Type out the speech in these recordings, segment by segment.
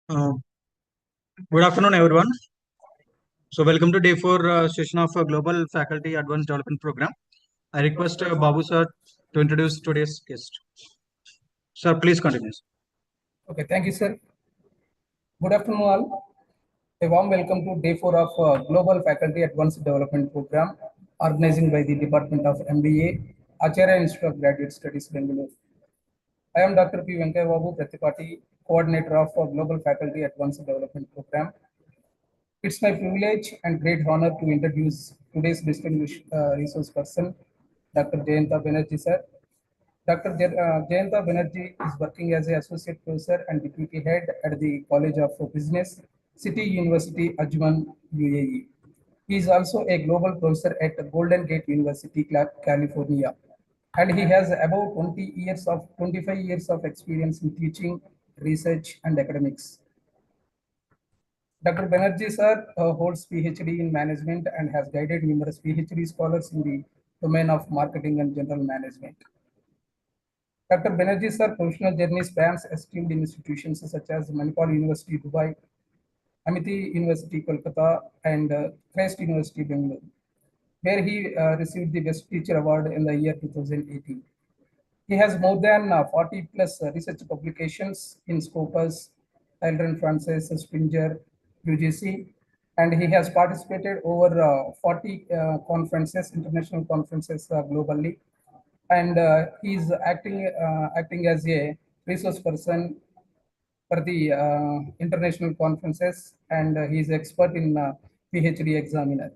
Uh, Good afternoon, everyone. So, welcome to day four session of Global Faculty Advanced Development Program. I request Babu sir to introduce today's guest. Sir, please continue. Okay, thank you, sir. Good afternoon, all. A warm welcome to day four of Global Faculty Advanced Development Program, organized by the Department of MBA, Acharya Institute of Graduate Studies, Bangalore. I am Dr. P. Venkaya Babu Pratipati, coordinator of Global Faculty Advanced Development Program. It's my privilege and great honor to introduce today's distinguished resource person, Dr. Jayanta Banerjee, sir. Dr. Jayanta Banerjee is working as an associate professor and deputy head at the College of Business, City University, Ajman, UAE. He is also a global professor at Golden Gate University, California, and he has about 25 years of experience in teaching, research, and academics. Dr. Banerjee sir holds PhD in management and has guided numerous PhD scholars in the domain of marketing and general management. Dr. Banerjee's professional journey spans esteemed institutions such as Manipal University, Dubai, Amity University, Kolkata, and Christ University, Bangalore, where he received the Best Teacher Award in the year 2018. He has more than 40 plus research publications in Scopus, Tyler Francis, Springer, UGC, and he has participated over 40 conferences, international conferences globally, and he's acting as a resource person for the international conferences, and he's expert in PhD examiner.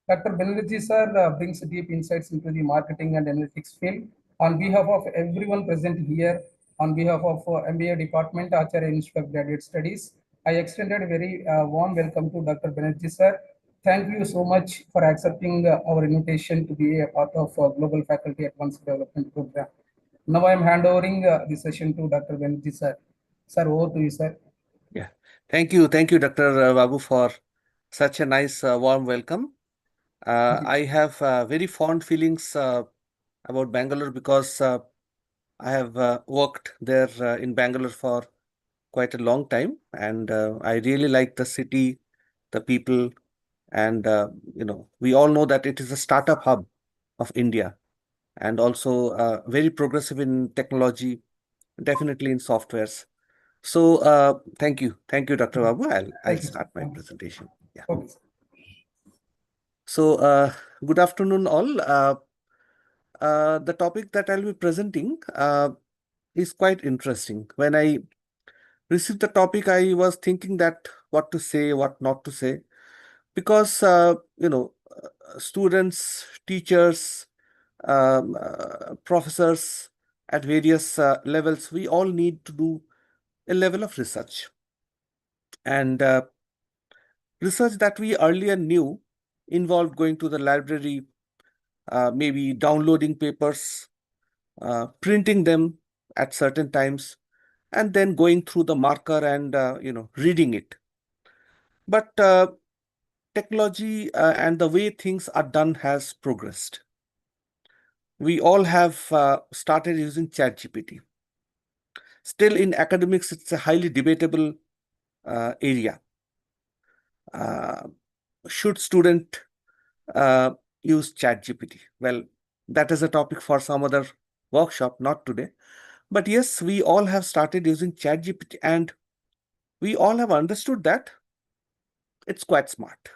Dr. Banerjee sir brings deep insights into the marketing and analytics field. On behalf of everyone present here, on behalf of MBA Department, Acharya Institute of Graduate Studies, I extended a very warm welcome to Dr. Banerjee sir. Thank you so much for accepting our invitation to be a part of Global Faculty Advanced Development Program. Now I am handovering the session to Dr. Banerjee sir. Sir, over to you, sir. Yeah, thank you, Dr. Babu, for such a nice warm welcome. I have very fond feelings about Bangalore because I have worked there in Bangalore for quite a long time, and I really like the city, the people, and we all know that it is a startup hub of India, and also very progressive in technology, definitely in softwares. So thank you, Dr. Babu. I'll start my presentation. Yeah. Okay. So good afternoon, all. The topic that I'll be presenting is quite interesting. When I received the topic, I was thinking that what to say, what not to say, because students, teachers, professors at various levels, we all need to do a level of research. And research that we earlier knew involved going to the library, maybe downloading papers, printing them at certain times, and then going through the marker and reading it. But technology and the way things are done has progressed. We all have started using ChatGPT. Still, in academics, it's a highly debatable area. Should student use ChatGPT? Well, that is a topic for some other workshop, not today. But yes, we all have started using ChatGPT, and we all have understood that it's quite smart.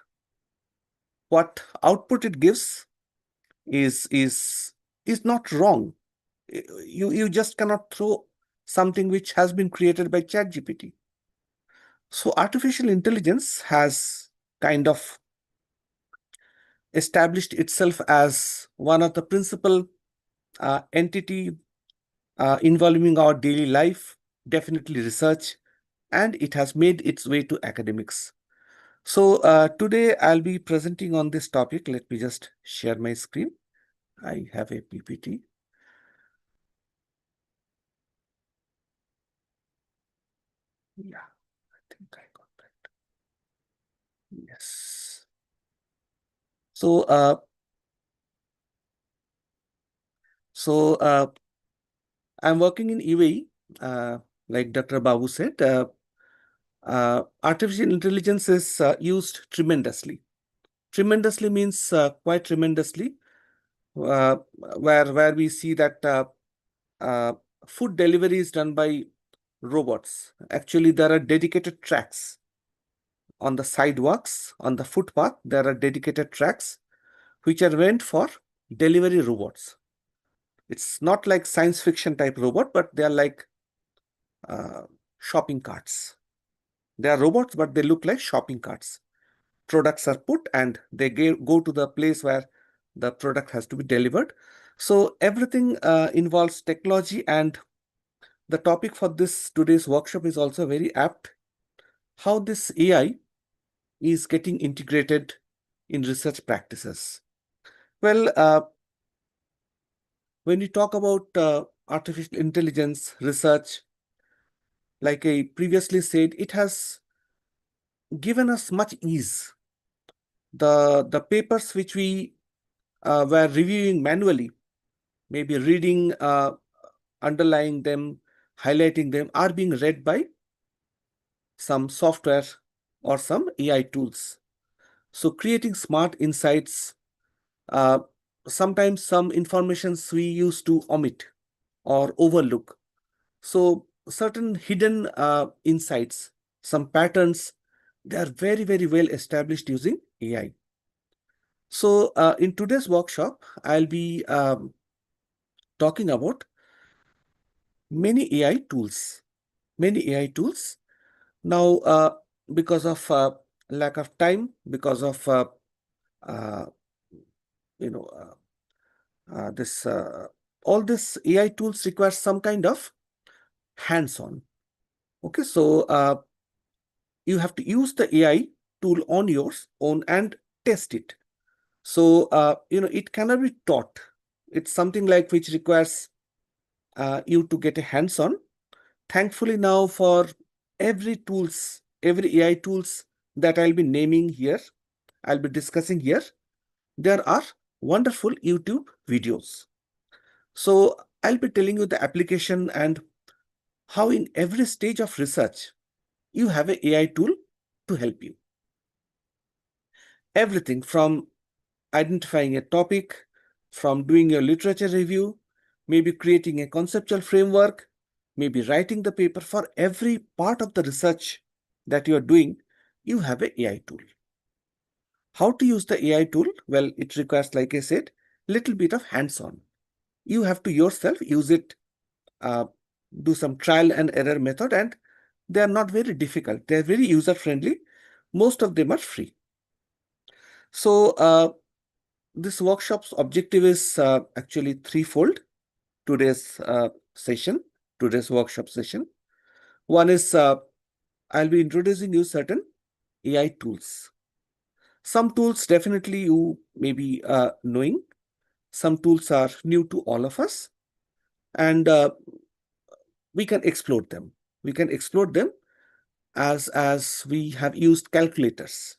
What output it gives is not wrong. You just cannot throw something which has been created by ChatGPT. So artificial intelligence has kind of established itself as one of the principal entity involving our daily life, definitely research, and it has made its way to academics. So today I'll be presenting on this topic. Let me just share my screen. I have a PPT. Yeah, I think I got that. Yes. So, I'm working in UAE. like Dr. Babu said, artificial intelligence is used tremendously. Tremendously means quite tremendously, where we see that food delivery is done by robots. Actually, there are dedicated tracks on the sidewalks, on the footpath. There are dedicated tracks which are meant for delivery robots. It's not like science fiction type robot, but they are like shopping carts. They are robots, but they look like shopping carts. Products are put and they go to the place where the product has to be delivered. So everything involves technology, and the topic for today's workshop is also very apt. How this AI is getting integrated in research practices. Well, when we talk about artificial intelligence research, like I previously said, it has given us much ease. The papers which we were reviewing manually, maybe reading, underlying them, highlighting them, are being read by some software or some AI tools. So creating smart insights, sometimes some informations we used to omit or overlook. So certain hidden insights, some patterns, they are very, very well established using AI. So in today's workshop, I'll be talking about many AI tools. Many AI tools. Now, because of lack of time, because of uh, you know this all this AI tools require some kind of hands-on. Okay, so you have to use the AI tool on your own and test it. So it cannot be taught. It's something like which requires you to get a hands-on. Thankfully, now for every AI tools that I'll be naming here, I'll be discussing here, there are wonderful YouTube videos. So I'll be telling you the application and how in every stage of research, you have an AI tool to help you. Everything from identifying a topic, from doing your literature review, maybe creating a conceptual framework, maybe writing the paper. For every part of the research that you are doing, you have an AI tool. How to use the AI tool? Well, it requires, like I said, little bit of hands-on. You have to yourself use it, do some trial and error method, and they are not very difficult. They are very user-friendly. Most of them are free. So this workshop's objective is actually threefold. Today's workshop session. One is I'll be introducing you certain AI tools. Some tools definitely you may be knowing. Some tools are new to all of us, and we can explore them. We can explore them as we have used calculators.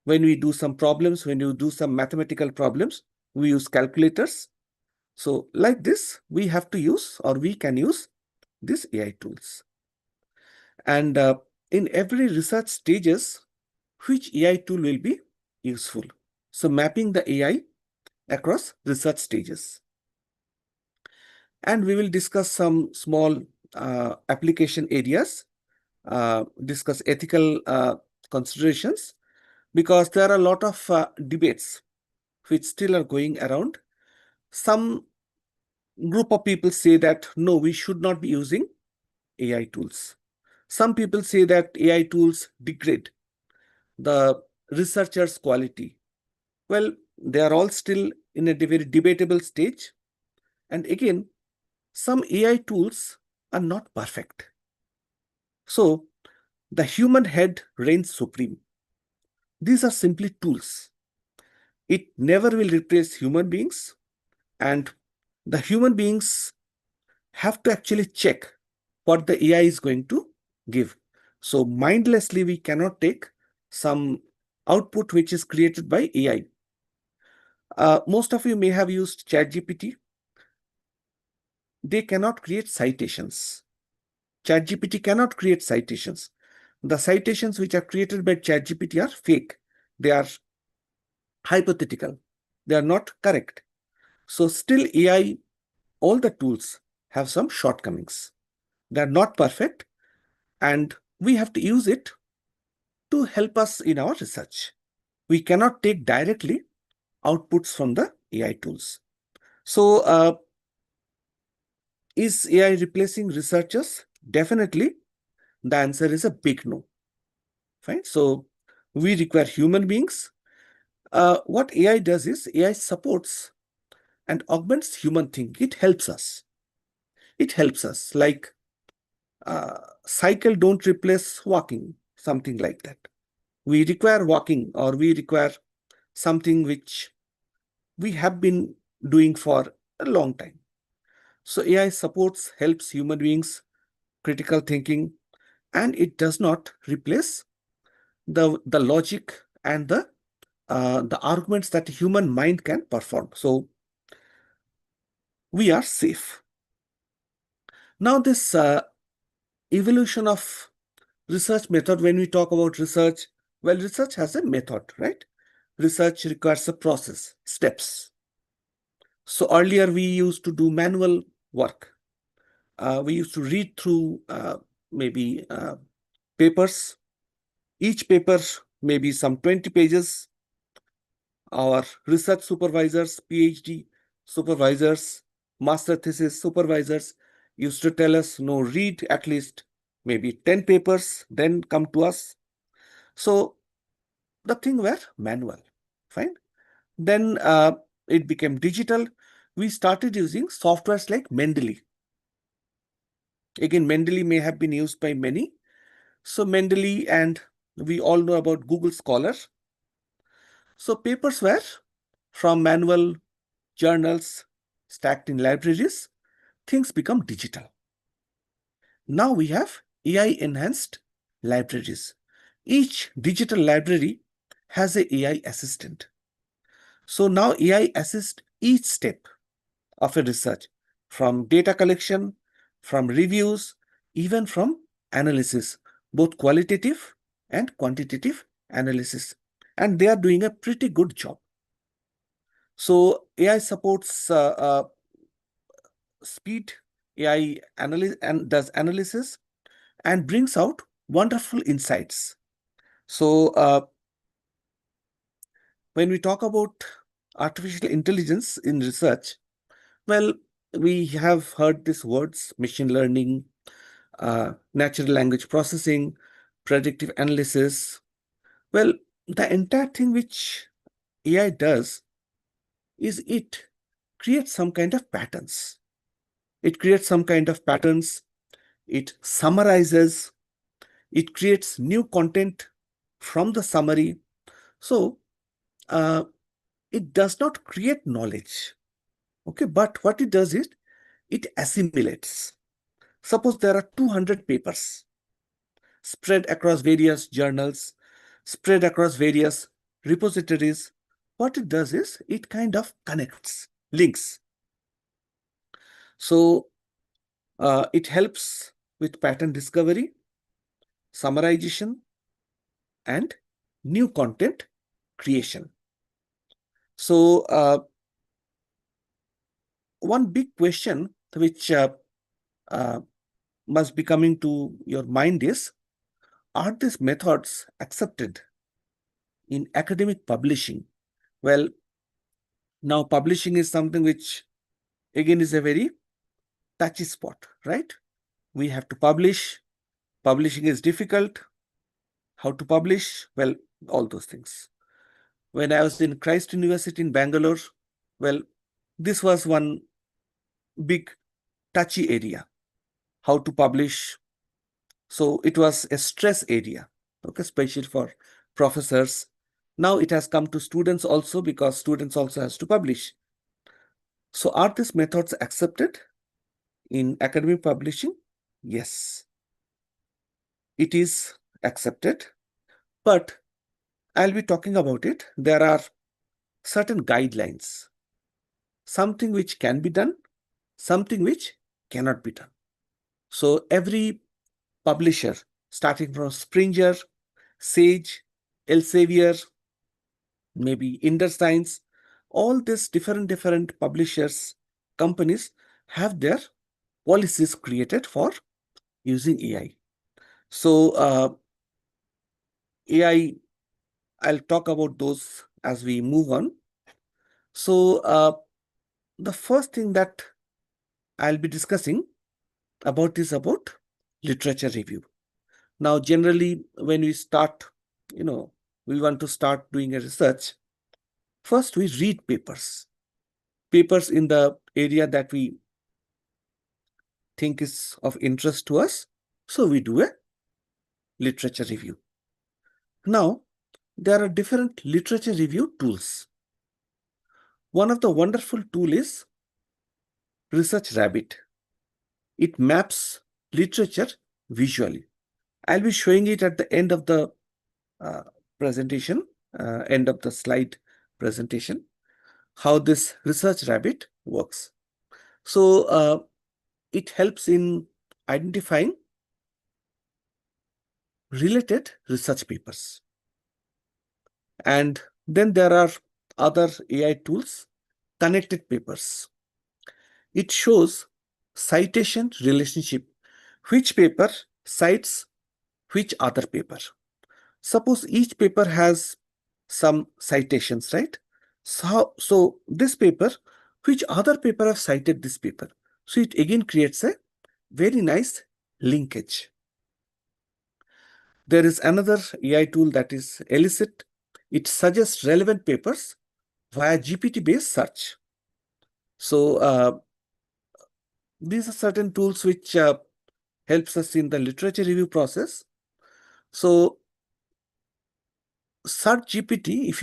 When we do some problems, when you do some mathematical problems, we use calculators. So like this, we have to use, or we can use, these AI tools. And in every research stages, which AI tool will be useful? So mapping the AI across research stages. And we will discuss some small application areas, discuss ethical considerations, because there are a lot of debates which still are going around. Some group of people say that, no, we should not be using AI tools. Some people say that AI tools degrade the researcher's quality. Well, they are all still in a very debatable stage. And again, some AI tools are not perfect. So the human head reigns supreme. These are simply tools. It never will replace human beings, and the human beings have to actually check what the AI is going to give. So mindlessly, we cannot take some output which is created by AI. Most of you may have used ChatGPT. They cannot create citations. ChatGPT cannot create citations. The citations which are created by ChatGPT are fake. They are hypothetical. They are not correct. So still AI, all the tools have some shortcomings. They are not perfect, and we have to use it to help us in our research. We cannot take directly outputs from the AI tools. So is AI replacing researchers? Definitely. The answer is a big no. Fine. So we require human beings. What AI does is AI supports and augments human thinking. It helps us. It helps us. Like cycle don't replace walking, something like that. We require walking, or we require something which we have been doing for a long time. So AI supports, helps human beings, critical thinking, and it does not replace the logic and the arguments that human mind can perform. So we are safe. Now this evolution of research method, when we talk about research, well, research has a method, right? Research requires a process, steps. So earlier we used to do manual work. We used to read through maybe papers. Each paper maybe some 20 pages. Our research supervisors, PhD supervisors, master thesis supervisors used to tell us, no, read at least maybe 10 papers, then come to us. So the thing were manual, fine. Then it became digital. We started using softwares like Mendeley. Again, Mendeley may have been used by many. So Mendeley, and we all know about Google Scholar. So papers were from manual journals stacked in libraries. Things become digital. Now we have AI-enhanced libraries. Each digital library has an AI assistant. So now AI assists each step of a research, from data collection, from reviews, even from analysis, both qualitative and quantitative analysis. And they are doing a pretty good job. So AI supports speed. AI does analysis and brings out wonderful insights. So when we talk about artificial intelligence in research, well, we have heard these words: machine learning, natural language processing, predictive analysis. Well, the entire thing which AI does is it creates some kind of patterns. It creates some kind of patterns. It summarizes. It creates new content from the summary. So it does not create knowledge. Okay, but what it does is it assimilates. Suppose there are 200 papers spread across various journals, spread across various repositories. What it does is it kind of connects, links. So it helps with pattern discovery, summarization, and new content creation. So one big question which must be coming to your mind is, are these methods accepted in academic publishing? Well, now publishing is something which again is a very touchy spot, right? We have to publish. Publishing is difficult. How to publish? Well, all those things. When I was in Christ University in Bangalore, well, this was one big touchy area. How to publish. So it was a stress area, okay, especially for professors. Now it has come to students also, because students also has to publish. So are these methods accepted in academic publishing? Yes, it is accepted, but I'll be talking about it. There are certain guidelines, something which can be done, something which cannot be done. So every publisher, starting from Springer, Sage, Elsevier, maybe Indus Science. All these different publishers, companies have their policies created for using AI. So AI, I'll talk about those as we move on. So the first thing that I'll be discussing is about literature review. Now, generally, when we start, we want to start doing a research, first we read papers in the area that we think is of interest to us. So we do a literature review. Now, there are different literature review tools. One of the wonderful tool is Research Rabbit. It maps literature visually. I'll be showing it at the end of the presentation, end of the slide presentation, how this Research Rabbit works. So it helps in identifying related research papers. And then there are other AI tools, Connected Papers. It shows citation relationship, which paper cites which other paper. Suppose each paper has some citations, right? So this paper, which other paper have cited this paper? So it again creates a very nice linkage. There is another AI tool, that is Elicit. It suggests relevant papers via GPT-based search. So these are certain tools which helps us in the literature review process. So Search GPT, if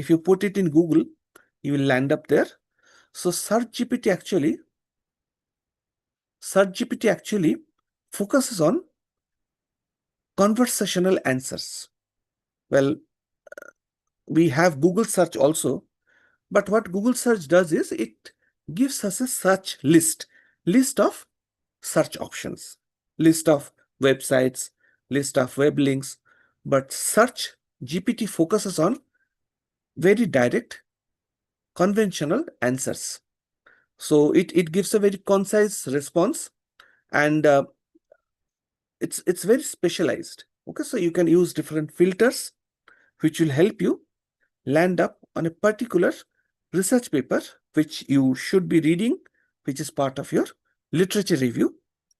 you put it in Google, you will land up there. So Search GPT actually focuses on conversational answers. Well, we have Google search also, but what Google search does is it gives us a search list of search options, list of websites, list of web links. But Search GPT focuses on very direct conventional answers. So it gives a very concise response, and it's very specialized. Okay, so you can use different filters which will help you land up on a particular research paper which you should be reading, which is part of your literature review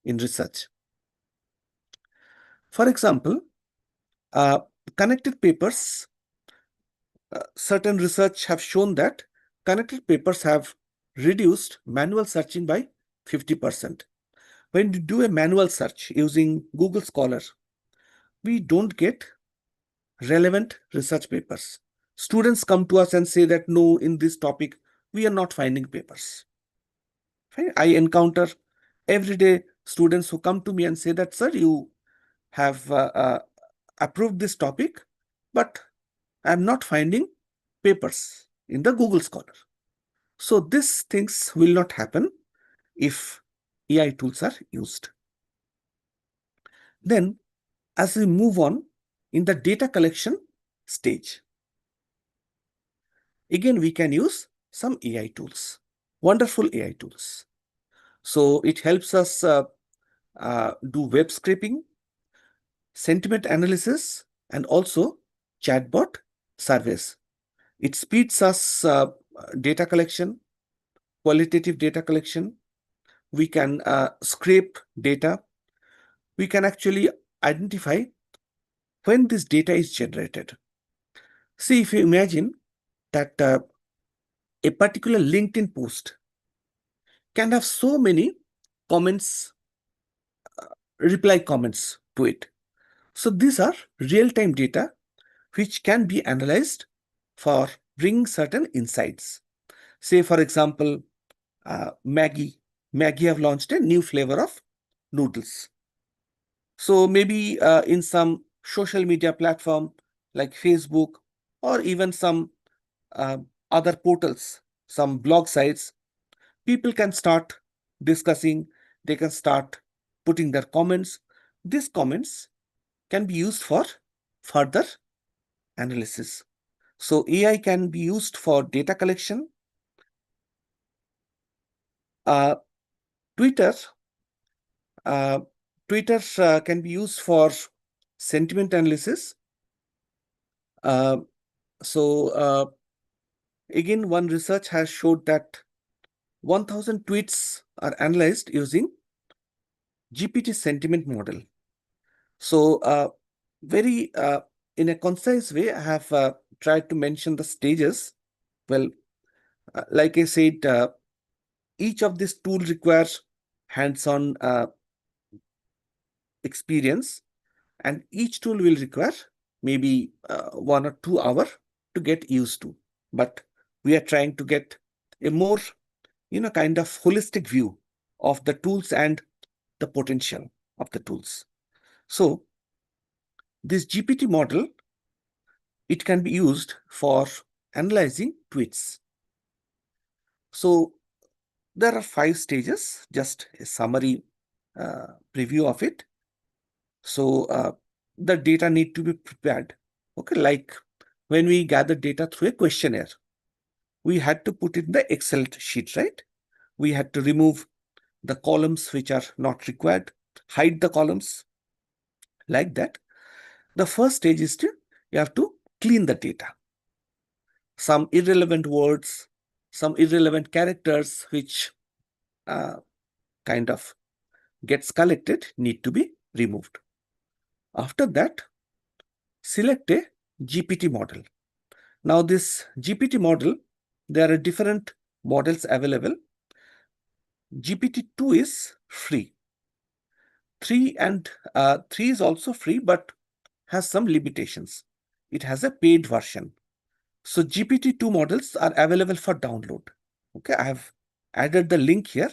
in research. For example, connected papers, certain research have shown that connected papers have reduced manual searching by 50%. When you do a manual search using Google Scholar, we don't get relevant research papers. Students come to us and say that, no, in this topic, we are not finding papers. I encounter every day students who come to me and say that, sir, you have approved this topic, but I'm not finding papers in the Google Scholar. So these things will not happen if AI tools are used. Then, as we move on in the data collection stage, again, we can use some AI tools, wonderful AI tools. So it helps us do web scraping, sentiment analysis, and also chatbot surveys. It speeds us data collection, qualitative data collection. We can scrape data. We can actually identify when this data is generated. See, if you imagine that a particular LinkedIn post can have so many comments, reply comments to it. So these are real-time data which can be analyzed for bringing certain insights. Say, for example, Maggie have launched a new flavor of noodles. So maybe in some social media platform like Facebook, or even some other portals, some blog sites, people can start discussing, they can start putting their comments. These comments can be used for further analysis. So AI can be used for data collection. Twitter can be used for sentiment analysis. Again, one research has showed that 1,000 tweets are analyzed using GPT sentiment model. So in a concise way, I have tried to mention the stages. Well, like I said, each of these tools requires hands-on experience, and each tool will require maybe 1 or 2 hours to get used to. But we are trying to get a more, kind of holistic view of the tools and the potential of the tools. So this GPT model, it can be used for analyzing tweets. So there are 5 stages, just a summary preview of it. So the data need to be prepared. Okay, like when we gather data through a questionnaire, we had to put it in the Excel sheet, right? We had to remove the columns which are not required, hide the columns, like that. The first stage is you have to clean the data. Some irrelevant words, some irrelevant characters which kind of gets collected need to be removed. After that, select a GPT model. Now this GPT model, there are different models available. GPT-2 is free. 3 is also free, but has some limitations. It has a paid version. So GPT-2 models are available for download. Okay, I have added the link here.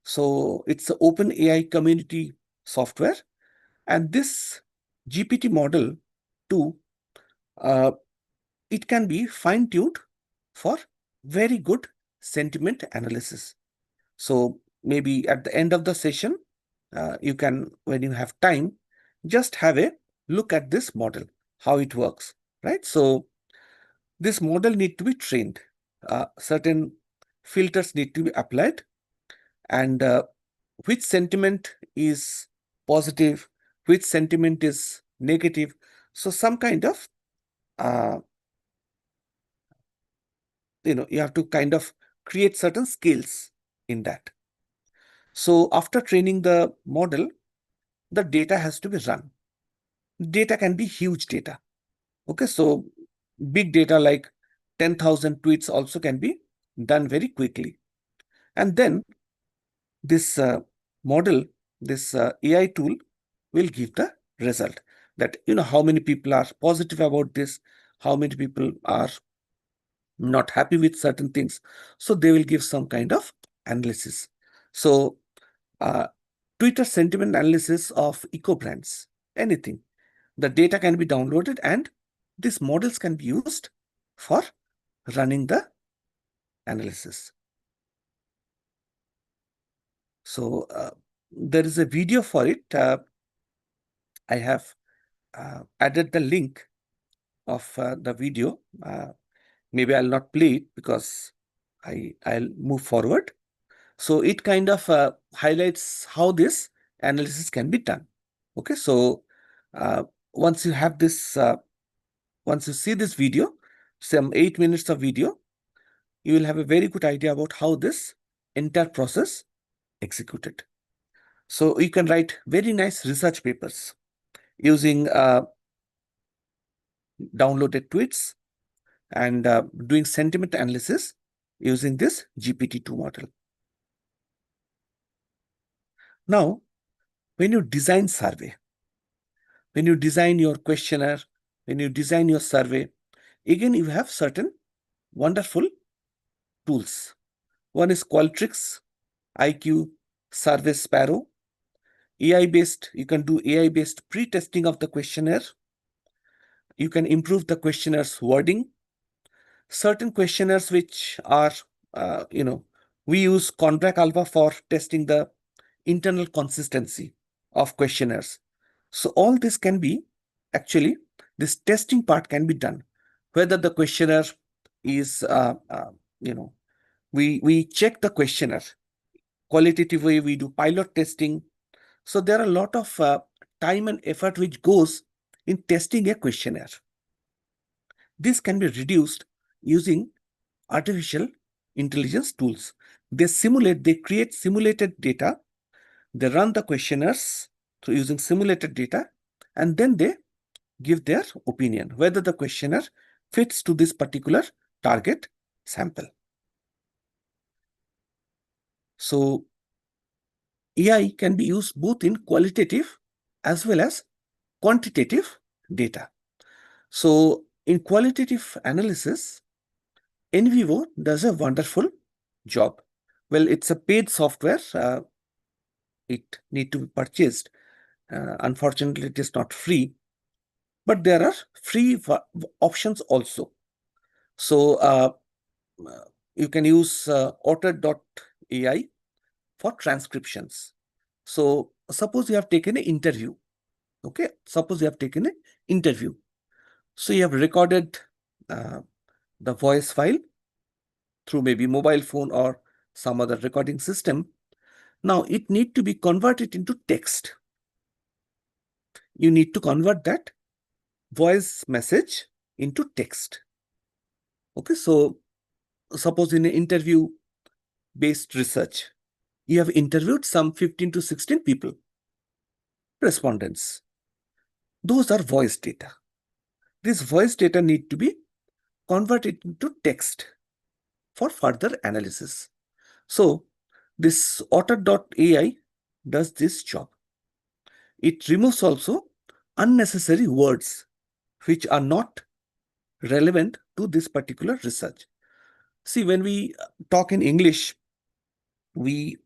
So it's an open AI community software. And this GPT model 2, it can be fine-tuned for very good sentiment analysis. So maybe at the end of the session, you can, when you have time, just have a look at this model, how it works, right? So this model need to be trained. Certain filters need to be applied, and which sentiment is positive, which sentiment is negative. So some kind of, you have to kind of create certain skills in that. So after training the model, the data has to be run. Data can be huge data. Okay, so big data like 10,000 tweets also can be done very quickly. And then this model, this AI tool will give the result that, how many people are positive about this, how many people are not happy with certain things. So they will give some kind of analysis. So Twitter sentiment analysis of eco brands, anything. The data can be downloaded and these models can be used for running the analysis. So there is a video for it. I have added the link of the video. Maybe I'll not play it because I'll move forward. So it kind of highlights how this analysis can be done. Okay, so once you have this, once you see this video, some 8 minutes of video, you will have a very good idea about how this entire process executed. So you can write very nice research papers using downloaded tweets and doing sentiment analysis using this GPT-2 model. Now, when you design survey, when you design your questionnaire, when you design your survey, again, you have certain wonderful tools. One is Qualtrics, IQ, Survey Sparrow. AI-based, you can do AI-based pre-testing of the questionnaire. You can improve the questionnaires wording. Certain questionnaires which are, we use Conrack Alpha for testing the internal consistency of questionnaires. So all this can be, actually, this testing part can be done. Whether the questionnaire is, we check the questionnaire. Qualitative way, we do pilot testing. So there are a lot of time and effort which goes in testing a questionnaire. This can be reduced using artificial intelligence tools. They create simulated data, they run the questionnaires through using simulated data, and then they give their opinion whether the questionnaire fits to this particular target sample. So AI can be used both in qualitative as well as quantitative data. So in qualitative analysis, NVivo does a wonderful job. Well, it's a paid software. It need to be purchased. Unfortunately, it is not free, but there are free options also. So you can use otter.ai for transcriptions. So suppose you have taken an interview. Okay, suppose you have taken an interview. So you have recorded the voice file through maybe mobile phone or some other recording system. Now it need to be converted into text. You need to convert that voice message into text. Okay, so suppose in an interview based research, you have interviewed some 15 to 16 people, respondents. Those are voice data. This voice data need to be converted into text for further analysis. So this otter.ai does this job. It removes also unnecessary words which are not relevant to this particular research. See, when we talk in English, we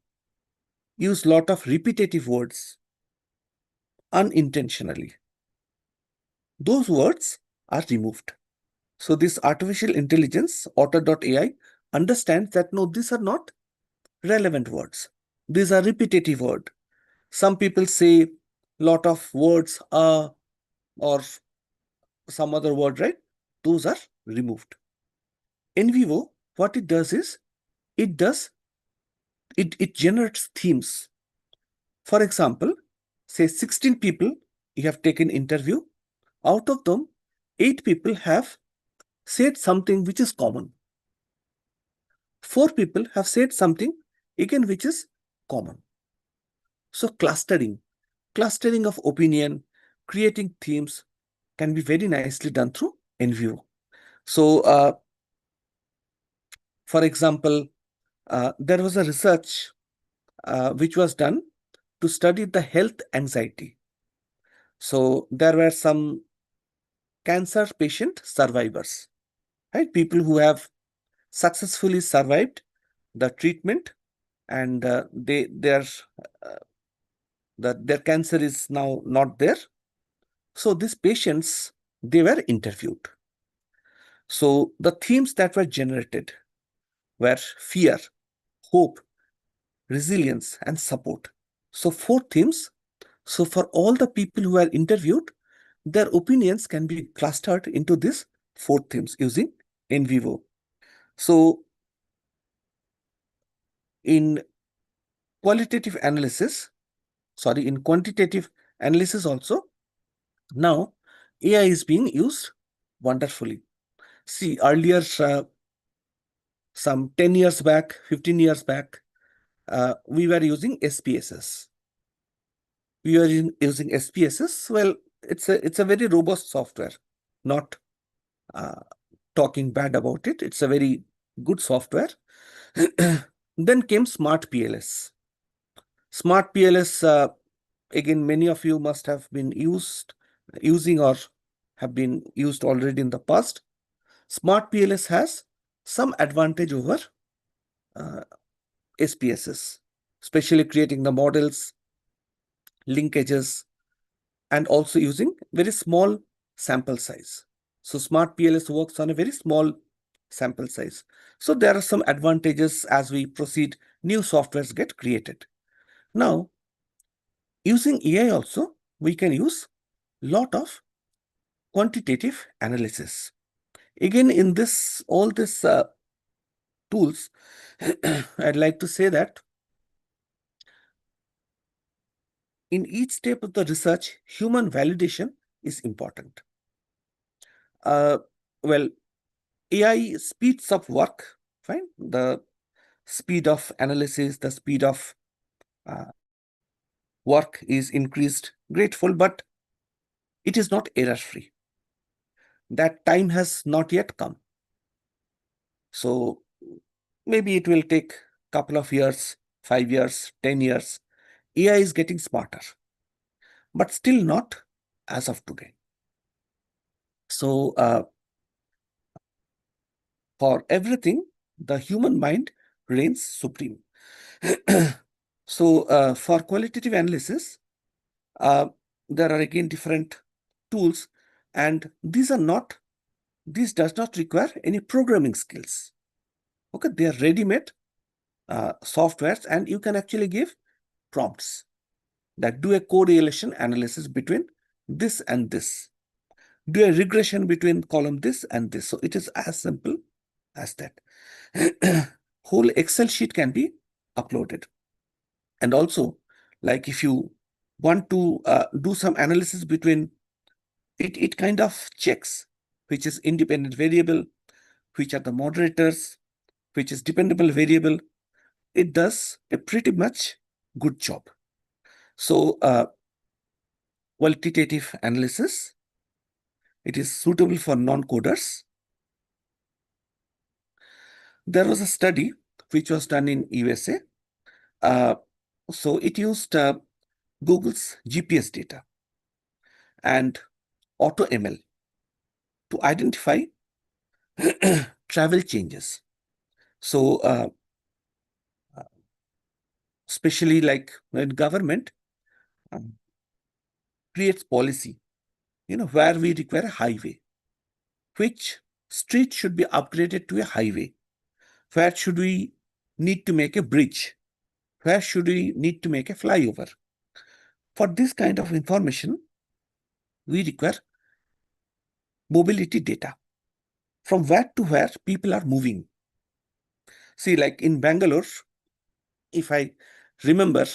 use a lot of repetitive words unintentionally. Those words are removed. So this artificial intelligence, otter.ai, understands that no, these are not relevant words. These are repetitive words. Some people say lot of words or some other word, right? Those are removed. NVivo, what it does is, it generates themes. For example, say 16 people you have taken interview. Out of them, 8 people have said something which is common. 4 people have said something again which is common. So clustering of opinion, creating themes can be very nicely done through NVivo. So for example, there was a research which was done to study the health anxiety. So there were some cancer patient survivors, right? People who have successfully survived the treatment, and their cancer is now not there. So these patients, they were interviewed. So the themes that were generated were fear, hope, resilience, and support. So 4 themes. So for all the people who are interviewed, their opinions can be clustered into these 4 themes using NVivo. So in quantitative analysis also, now AI is being used wonderfully. See, earlier, some 10 years back, 15 years back, we were using SPSS. Well, it's a very robust software. Not talking bad about it. It's a very good software. Then came Smart PLS. Smart PLS, again, many of you must have been using or have been used already in the past. Smart PLS has some advantage over SPSS, especially creating the models, linkages, and also using very small sample size. So Smart PLS works on a very small sample size. So there are some advantages as we proceed, new softwares get created. Now, Using AI also, we can use lot of quantitative analysis. Again, in all this tools, I'd like to say that in each step of the research, human validation is important. Well, AI speeds up work, fine. The speed of analysis, the speed of work is increased, grateful, but it is not error-free. That time has not yet come. So maybe it will take a couple of years, 5 years, 10 years. AI is getting smarter, but still not as of today. So for everything, the human mind reigns supreme. So for qualitative analysis, there are again different tools, and this does not require any programming skills. Okay, they are ready-made softwares, and you can actually give prompts that do a correlation analysis between this and this, do a regression between column this and this. So it is as simple as that. Whole Excel sheet can be uploaded. And also, like if you want to do some analysis between it kind of checks which is independent variable, which are the moderators, which is dependable variable. It does a pretty much good job. So qualitative analysis, it is suitable for non-coders. There was a study which was done in USA. So it used Google's GPS data and AutoML to identify travel changes. So especially like when government creates policy, where we require a highway, which street should be upgraded to a highway, where should we need to make a bridge, where should we need to make a flyover. For this kind of information, we require mobility data, from where to where people are moving. See, like in Bangalore, if I remember,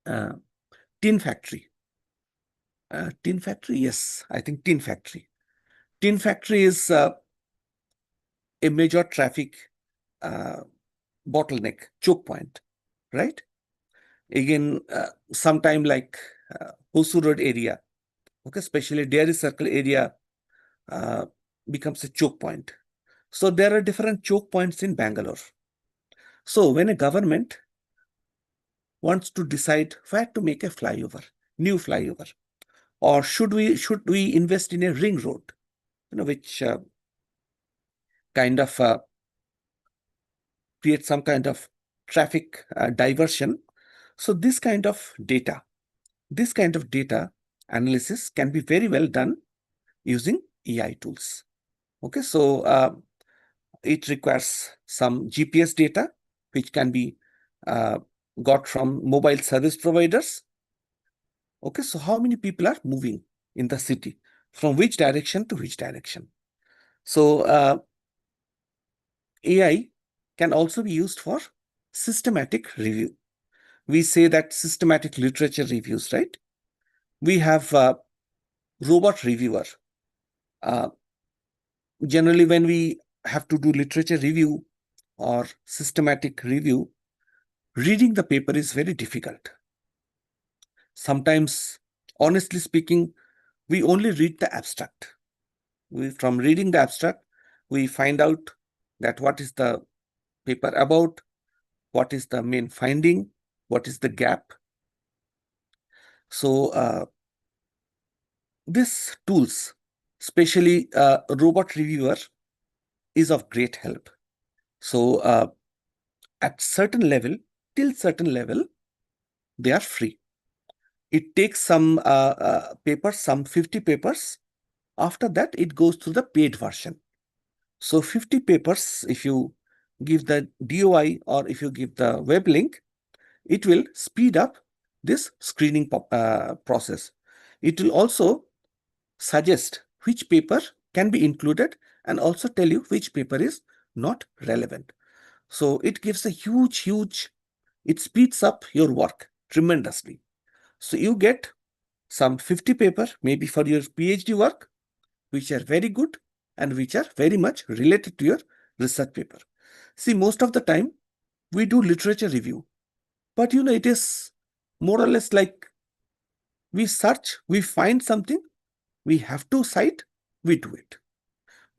tin factory. Tin factory, yes, I think tin factory. Tin factory is a major traffic bottleneck, choke point, right? Again, sometime like Hosu Road area, okay, especially Dairy Circle area becomes a choke point. So there are different choke points in Bangalore. So when a government wants to decide where to make a flyover, new flyover, or should we invest in a ring road, which kind of create some kind of traffic diversion. So this kind of data analysis can be very well done using AI tools. Okay, so it requires some GPS data, which can be got from mobile service providers. Okay, so how many people are moving in the city, from which direction to which direction? So AI can also be used for systematic review. We say that systematic literature reviews, right? We have robot reviewer. Generally, when we have to do literature review or systematic review, reading the paper is very difficult. Sometimes, honestly speaking, we only read the abstract. From reading the abstract, we find out that what is the paper about, what is the main finding, what is the gap. So these tools, especially robot reviewer, is of great help. So at certain level, till certain level, they are free. It takes some papers, some 50 papers. After that, it goes to the paid version. So 50 papers, if you give the DOI or if you give the web link, it will speed up this screening process. It will also suggest which paper can be included and also tell you which paper is not relevant. So it gives a huge, it speeds up your work tremendously. So you get some 50 paper maybe for your PhD work, which are very good and which are very much related to your research paper. See, most of the time we do literature review, but it is more or less like we search, we find something, we have to cite, we do it.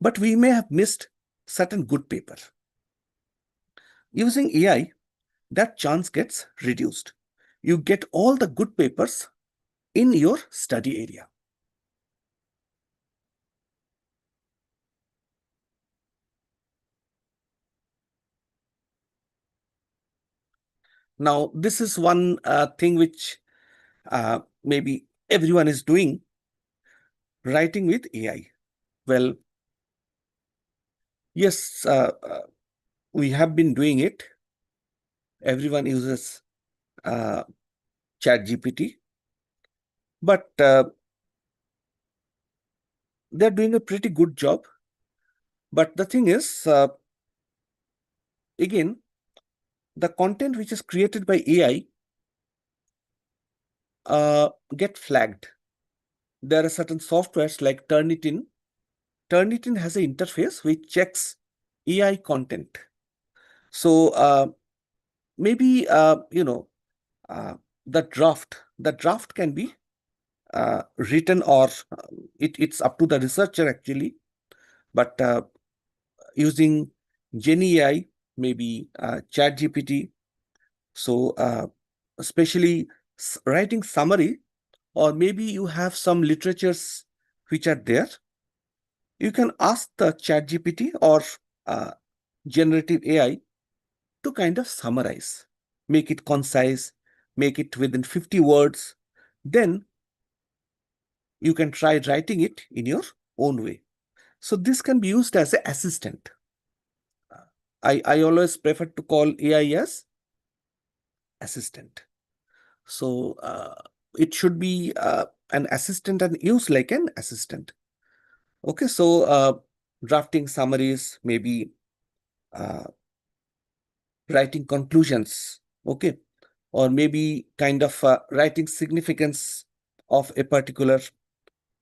But we may have missed certain good paper. Using AI, that chance gets reduced. You get all the good papers in your study area. Now, this is one thing which maybe everyone is doing, writing with AI. Well, yes, we have been doing it. Everyone uses ChatGPT, but they're doing a pretty good job. But the thing is, again, the content which is created by AI get flagged. There are certain softwares like Turnitin. Turnitin has an interface which checks AI content. So maybe the draft can be written, or it's up to the researcher actually. But using GenAI, maybe ChatGPT, so especially writing summary, or maybe you have some literatures which are there, you can ask the ChatGPT or generative AI to kind of summarize, make it concise, make it within 50 words. Then you can try writing it in your own way. So this can be used as an assistant. I always prefer to call AI as assistant. So it should be an assistant and used like an assistant. Okay, so drafting summaries, maybe writing conclusions, okay, or maybe kind of writing significance of a particular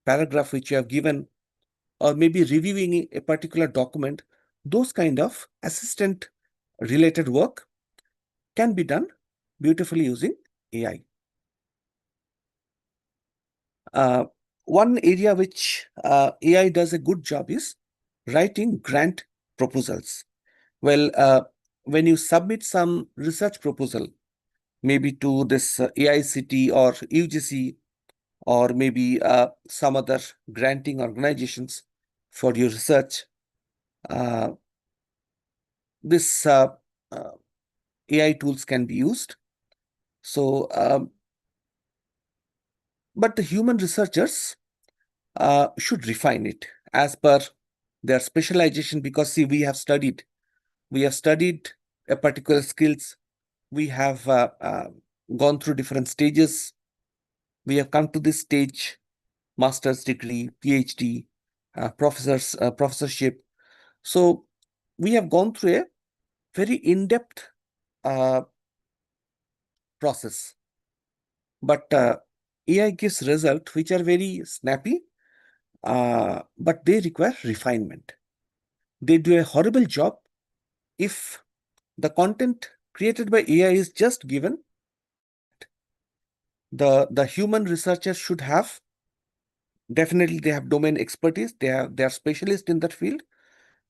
paragraph which you have given, or maybe reviewing a particular document. Those kind of assistant related work can be done beautifully using AI. One area which AI does a good job is writing grant proposals. Well, when you submit some research proposal, maybe to this AICT or UGC, or maybe some other granting organizations for your research, this AI tools can be used. So, but the human researchers should refine it as per their specialization, because see, we have studied a particular skills. We have gone through different stages. We have come to this stage: master's degree, PhD, professorship. So we have gone through a very in-depth process. But AI gives results which are very snappy, but they require refinement. They do a horrible job if the content created by AI is just given. The human researcher should have, definitely they have domain expertise, they are specialists in that field.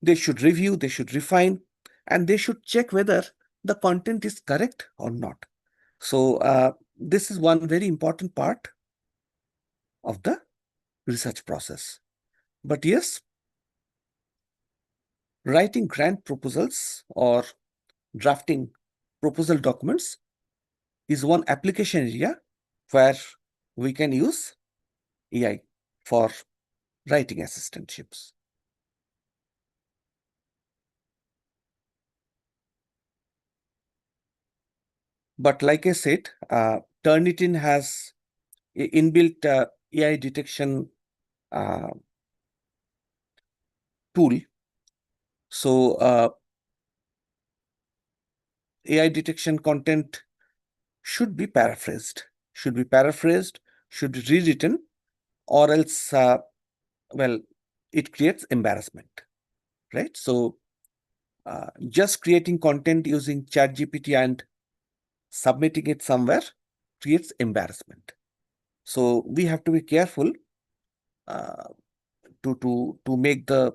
They should review, they should refine, and they should check whether the content is correct or not. So this is one very important part of the research process. But yes, writing grant proposals or drafting proposal documents is one application area where we can use AI for writing assistantships. But like I said, Turnitin has inbuilt AI detection tool. So AI detection content should be paraphrased, should be rewritten, or else, well, it creates embarrassment, right? So just creating content using ChatGPT and submitting it somewhere creates embarrassment. So we have to be careful to make the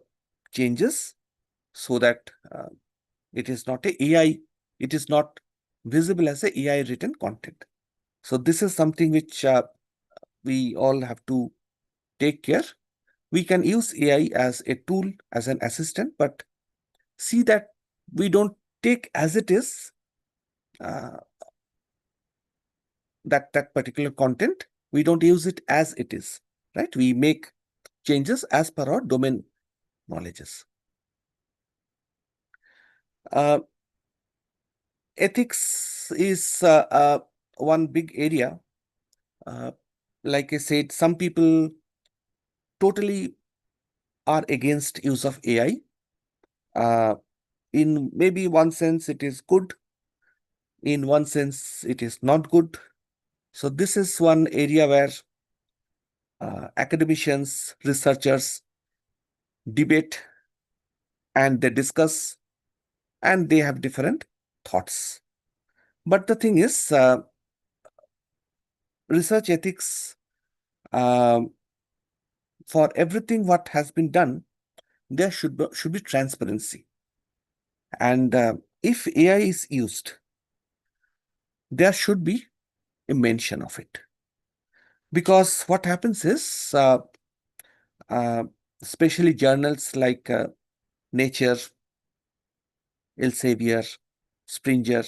changes so that it is not a AI, it is not visible as a AI written content. So this is something which we all have to take care. We can use AI as a tool, as an assistant, but see that we don't take as it is that particular content. We don't use it as it is, right? We make changes as per our domain knowledges. Ethics is one big area. Like I said, some people totally are against use of AI. In maybe one sense, it is good. In one sense, it is not good. So this is one area where academicians, researchers debate and they discuss and they have different thoughts. But the thing is, research ethics, for everything what has been done, there should be transparency. And if AI is used, there should be a mention of it. Because what happens is, especially journals like Nature, Elsevier, Springer,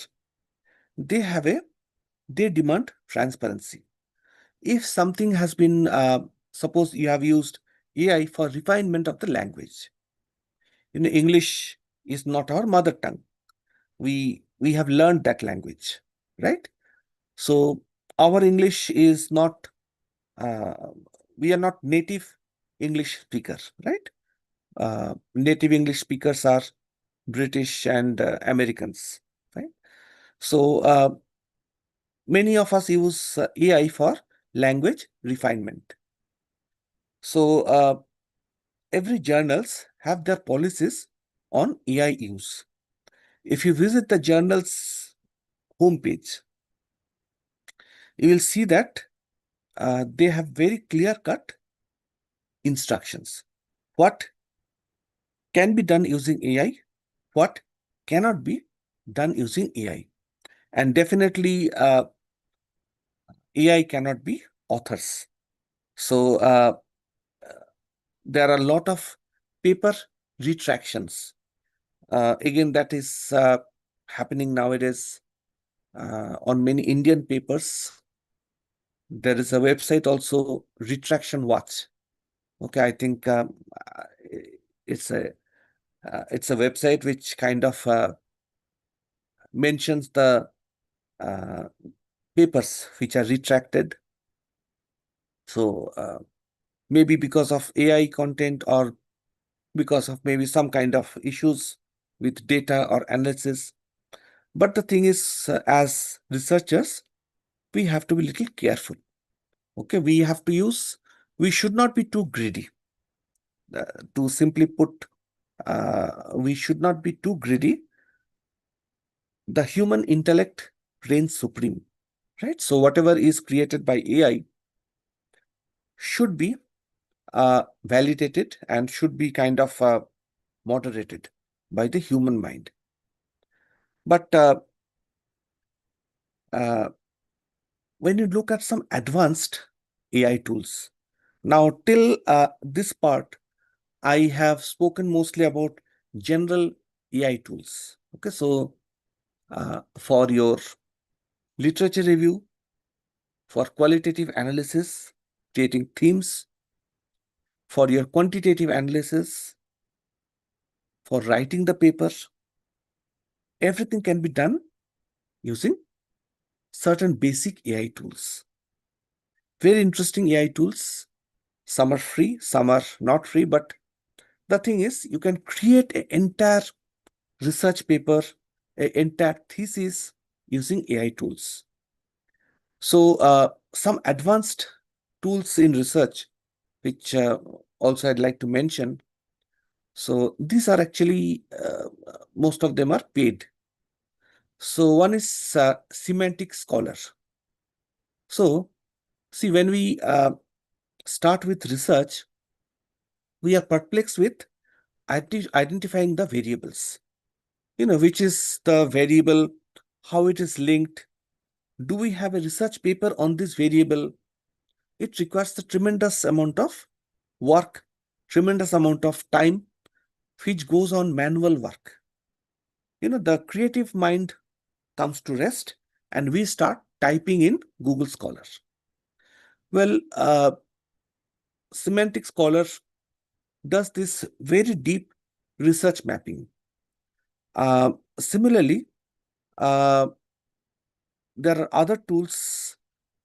they demand transparency. If something has been, suppose you have used AI for refinement of the language. English is not our mother tongue. We have learned that language, right? So our English is not, we are not native English speakers, right? Native English speakers are British and Americans, right? So many of us use AI for language refinement. So every journals have their policies on AI use. If you visit the journal's homepage, you will see that they have very clear-cut instructions. What can be done using AI, what cannot be done using AI. And definitely AI cannot be authors. So there are a lot of paper retractions. Again, that is happening nowadays on many Indian papers. There is a website also, Retraction Watch. Okay, I think it's a website which kind of mentions the papers which are retracted. So maybe because of AI content or because of maybe some kind of issues with data or analysis. But the thing is, as researchers, we have to be a little careful. Okay, we should not be too greedy. To simply put, we should not be too greedy. The human intellect reigns supreme, right? So whatever is created by AI should be validated and should be kind of moderated by the human mind. But when you look at some advanced AI tools, now till this part, I have spoken mostly about general AI tools. Okay, so for your literature review, for qualitative analysis, creating themes, for your quantitative analysis, for writing the paper, everything can be done using certain basic AI tools. Very interesting AI tools. Some are free, some are not free, but the thing is, you can create an entire research paper, an entire thesis using AI tools. So some advanced tools in research, which also I'd like to mention. So these are actually, most of them are paid. So one is Semantic Scholar. So see, when we start with research, we are perplexed with identifying the variables. Which is the variable, how it is linked. Do we have a research paper on this variable? It requires a tremendous amount of work, tremendous amount of time, which goes on manual work. The creative mind comes to rest and we start typing in Google Scholar. Well, Semantic Scholar does this very deep research mapping. Similarly, there are other tools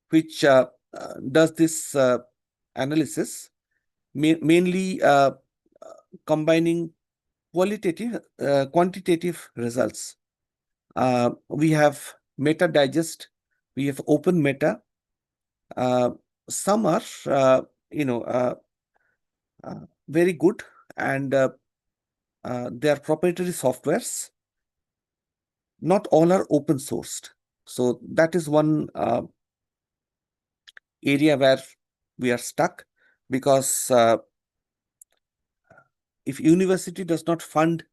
which does this analysis, mainly combining quantitative results. We have Meta Digest, we have Open Meta. Some are, very good, and they are proprietary softwares. Not all are open sourced. So that is one area where we are stuck, because if university does not fund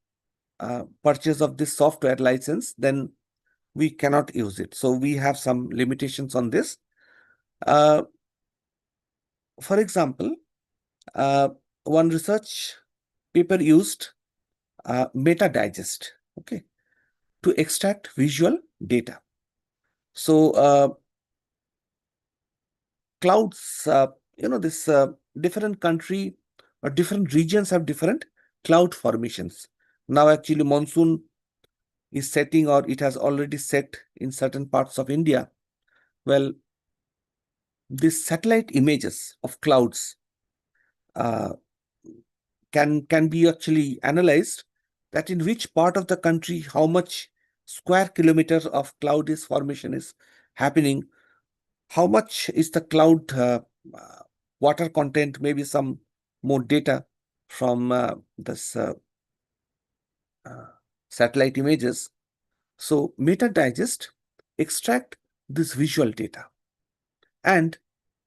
purchase of this software license, then we cannot use it. So we have some limitations on this. For example, one research paper used Meta Digest, okay, to extract visual data. So clouds, this different country or different regions have different cloud formations. Now actually monsoon is setting, or it has already set in certain parts of India. Well, these satellite images of clouds can be actually analyzed, that in which part of the country, how much square kilometer of cloud formation is happening, how much is the cloud water content, maybe some more data from this satellite images. So Meta Digest extract this visual data and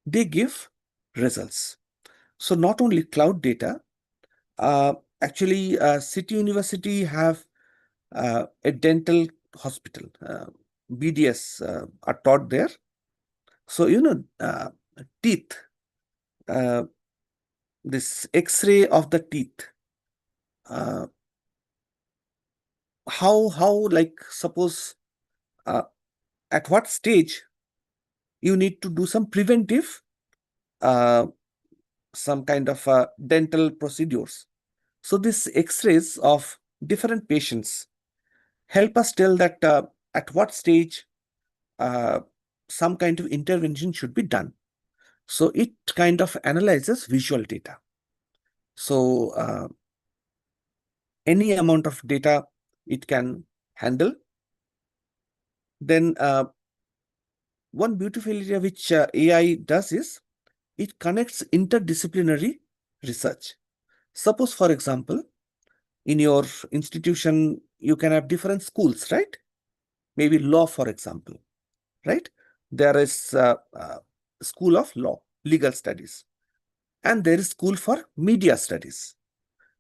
they give results. So not only cloud data, actually City University have a dental hospital, BDS are taught there. So, teeth, this X-ray of the teeth, how like, suppose at what stage you need to do some preventive, some kind of dental procedures. So this X-rays of different patients help us tell that at what stage some kind of intervention should be done. So it kind of analyzes visual data. So any amount of data it can handle. Then one beautiful area which AI does is it connects interdisciplinary research. Suppose, for example, in your institution, you can have different schools, right? Maybe law, for example, right? There is school of law, legal studies, and there is school for media studies.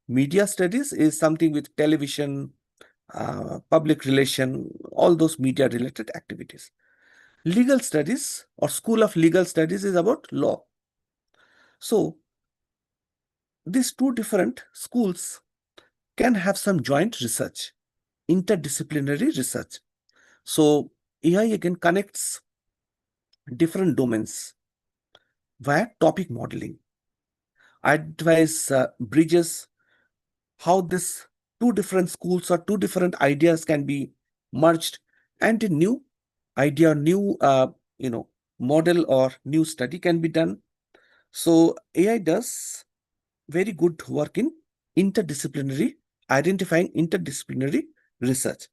Media studies is something with television, public relation, all those media related activities. Legal studies or school of legal studies is about law. So these two different schools can have some joint research, interdisciplinary research. So AI again connects different domains via topic modeling. I advise bridges how this two different schools or two different ideas can be merged and a new idea, new model or new study can be done. So AI does very good work in identifying interdisciplinary research.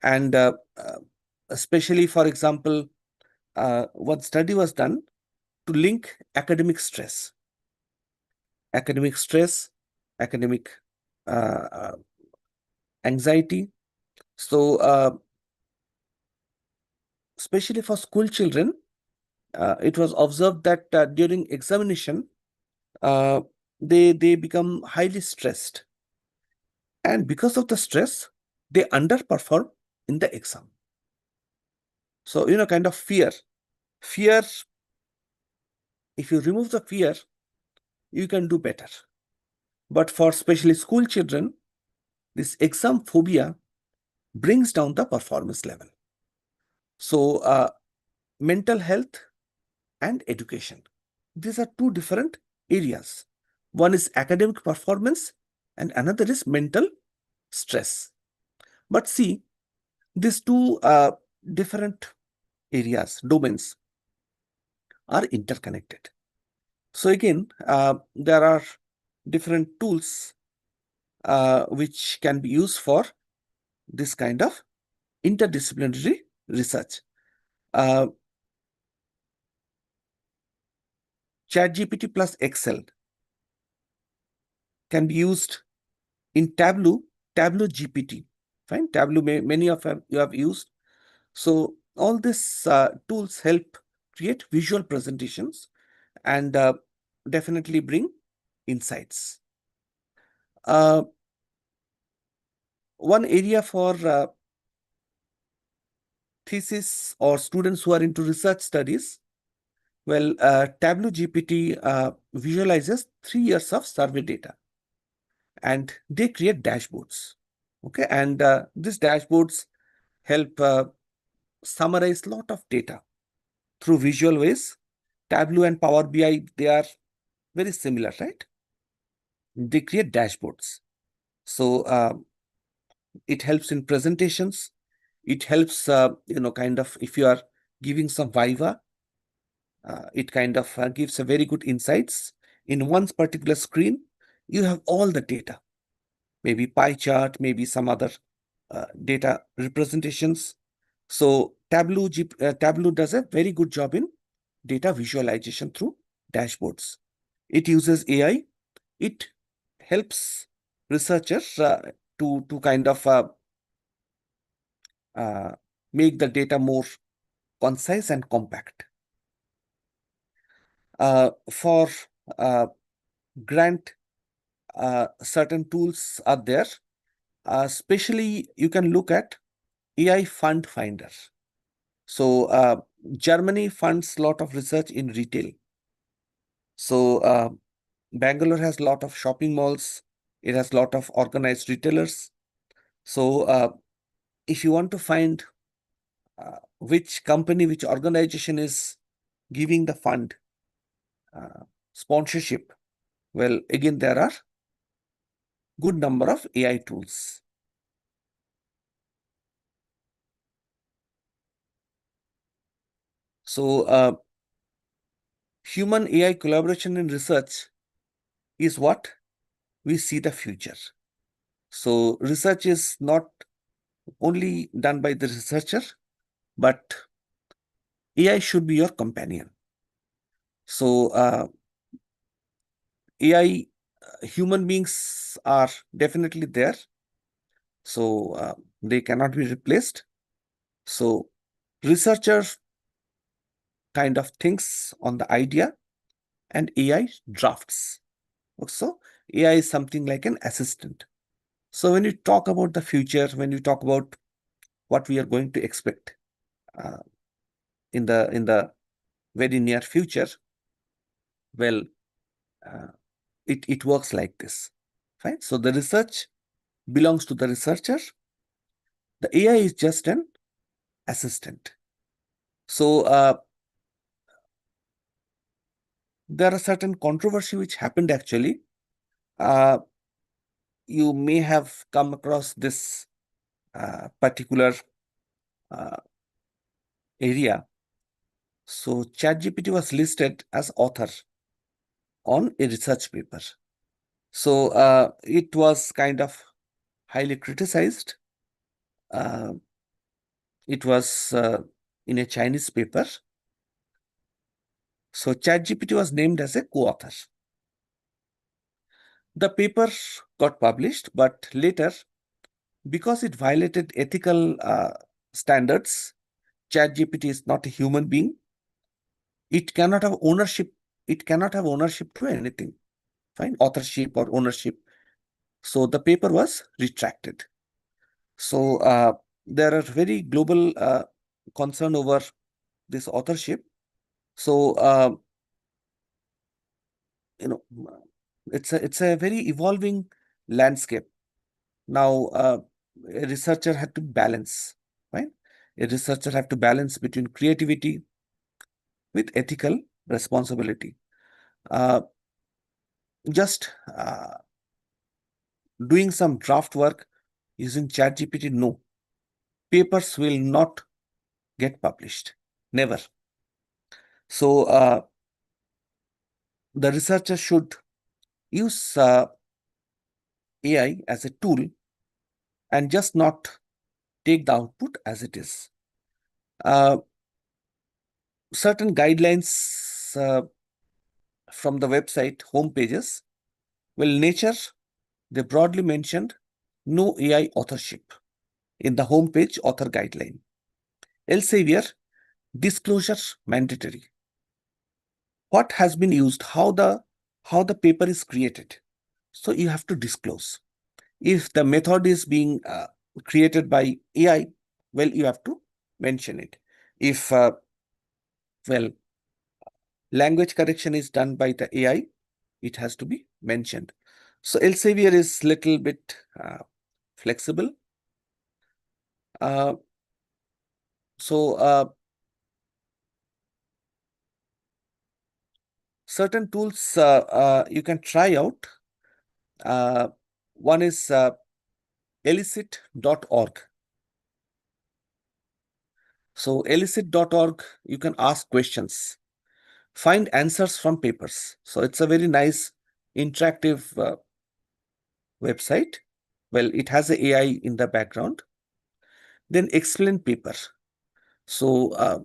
And especially, for example, one study was done to link academic academic anxiety. So especially for school children, it was observed that during examination, they become highly stressed, and because of the stress, they underperform in the exam. So kind of fear. If you remove the fear, you can do better. But for especially school children, this exam phobia brings down the performance level. So mental health and education, these are two different areas. One is academic performance and another is mental stress. But see, these two different areas, domains, are interconnected. So again, there are different tools which can be used for this kind of interdisciplinary research. ChatGPT plus Excel can be used in Tableau GPT. Fine, Tableau many of you have used. So all these tools help create visual presentations and definitely bring insights. One area for thesis or students who are into research studies, well, Tableau GPT visualizes 3 years of survey data, and they create dashboards. Okay, and these dashboards help summarize a lot of data through visual ways. Tableau and Power BI, they are very similar, right? They create dashboards. So it helps in presentations. It helps, kind of, if you are giving some Viva, it kind of gives a very good insights. In one particular screen, you have all the data, maybe pie chart, maybe some other data representations. So Tableau does a very good job in data visualization through dashboards. It uses AI. It helps researchers to kind of make the data more concise and compact. For grant, certain tools are there. Especially, you can look at AI Fund Finder. So Germany funds a lot of research in retail. So Bangalore has a lot of shopping malls. It has a lot of organized retailers. So if you want to find which company, which organization is giving the fund sponsorship, well, again, there are good number of AI tools. So human AI collaboration in research is what we see the future. So research is not only done by the researcher, but AI should be your companion. So AI, human beings are definitely there. So they cannot be replaced. So researcher kind of thinks on the idea and AI drafts. So AI is something like an assistant. So when you talk about the future, when you talk about what we are going to expect in the very near future, well, it works like this. Right? So the research belongs to the researcher. The AI is just an assistant. So there are certain controversy which happened actually. You may have come across this particular area. So ChatGPT was listed as author on a research paper. So it was kind of highly criticized. It was in a Chinese paper. So ChatGPT was named as a co-author. The paper got published, but later, because it violated ethical standards, ChatGPT is not a human being. It cannot have ownership. It cannot have ownership to anything. Fine, authorship or ownership. So the paper was retracted. So there are very global concern over this authorship. So it's a very evolving landscape. Now a researcher had to balance, right? A researcher have to balance between creativity with ethical responsibility. Just doing some draft work using ChatGPT, no. Papers will not get published. Never. So the researcher should use AI as a tool and just not take the output as it is. Certain guidelines from the website home pages. Well, Nature, they broadly mentioned no AI authorship in the homepage author guideline. Elsevier, disclosure mandatory. What has been used, how the paper is created. So you have to disclose. If the method is being created by AI, well, you have to mention it. If language correction is done by the AI, it has to be mentioned. So Elsevier is little bit flexible. Certain tools you can try out. One is elicit.org. So elicit.org, you can ask questions, find answers from papers. So it's a very nice interactive website. Well, it has a AI in the background. Then explain paper. So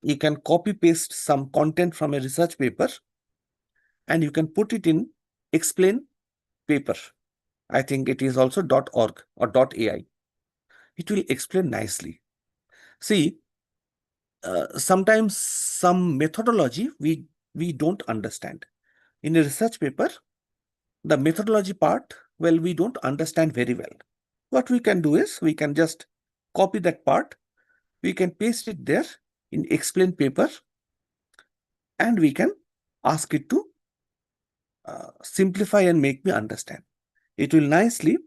you can copy paste some content from a research paper and you can put it in explain paper. I think it is also .org or .ai. It will explain nicely. See, sometimes some methodology we don't understand. In a research paper, the methodology part, well, we don't understand very well. What we can do is we can just copy that part, we can paste it there in explain paper, and we can ask it to simplify and make me understand. It will nicely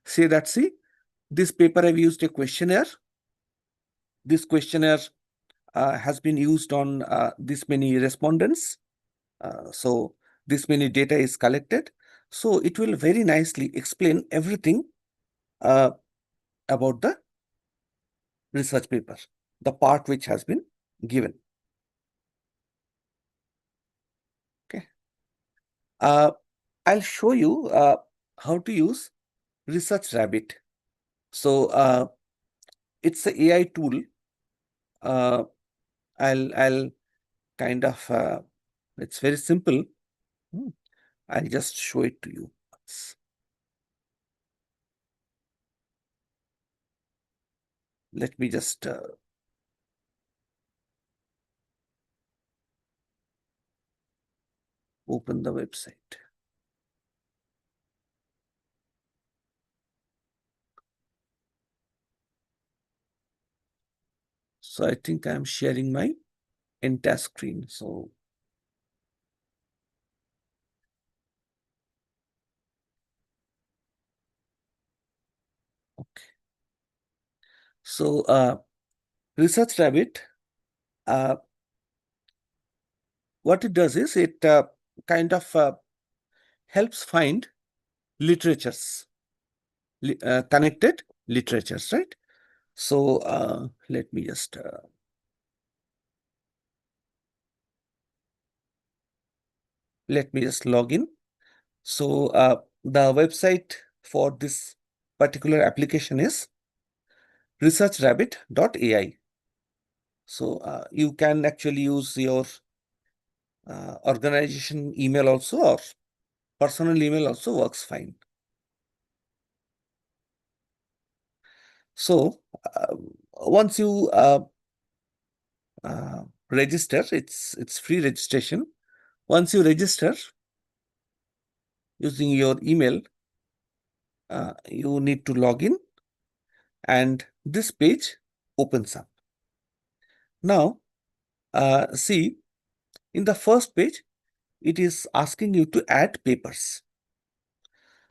say that, see, this paper I've used a questionnaire. This questionnaire has been used on this many respondents. So this many data is collected. So it will very nicely explain everything about the research paper, the part which has been given. Okay. I'll show you how to use Research Rabbit. So it's an AI tool. I'll kind of it's very simple. I'll just show it to you. Let me just open the website. So I think I'm sharing my entire screen. So okay. So Research Rabbit, what it does is it kind of helps find literatures, connected literatures, right? So let me just Let me just log in. So the website for this particular application is researchrabbit.ai. So you can actually use your organization email also, or personal email also works fine. So once you register, it's free registration. Once you register using your email, you need to log in, and this page opens up. Now, see, in the first page, it is asking you to add papers.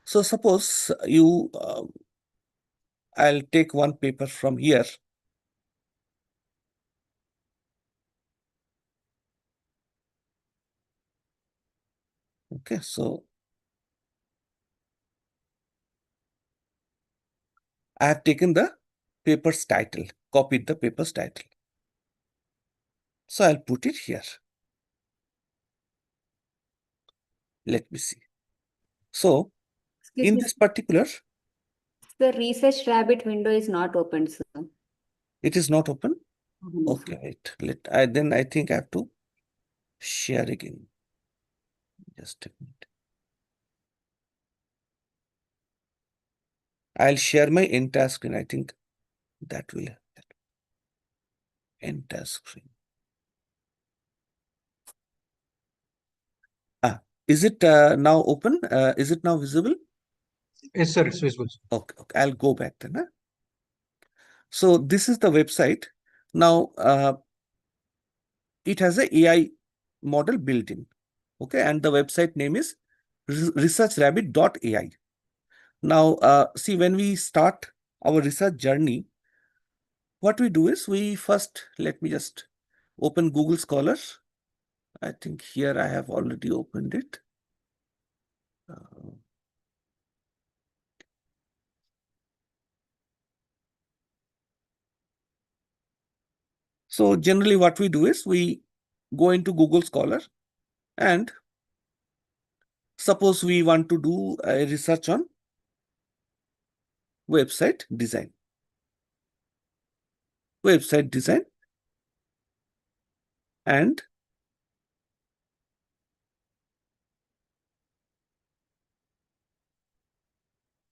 So suppose you, I'll take one paper from here. Okay, so I have taken the paper's title, copied the paper's title. So I'll put it here. Let me see. So in this particular, the Research Rabbit window is not open, sir. it is not open. No, Okay, wait. Then I think I have to share again. Just a minute. I'll share my entire screen. I think that will help. Entire screen. Is it now open? Is it now visible? Yes, sir, it's visible. Okay. I'll go back then. Huh? So this is the website. Now it has a AI model built in. Okay, and the website name is researchrabbit.ai. Now, see, when we start our research journey, what we do is we first, let me just open Google Scholar. I think here I have already opened it. So generally what we do is we go into Google Scholar, and suppose we want to do a research on website design. Website design and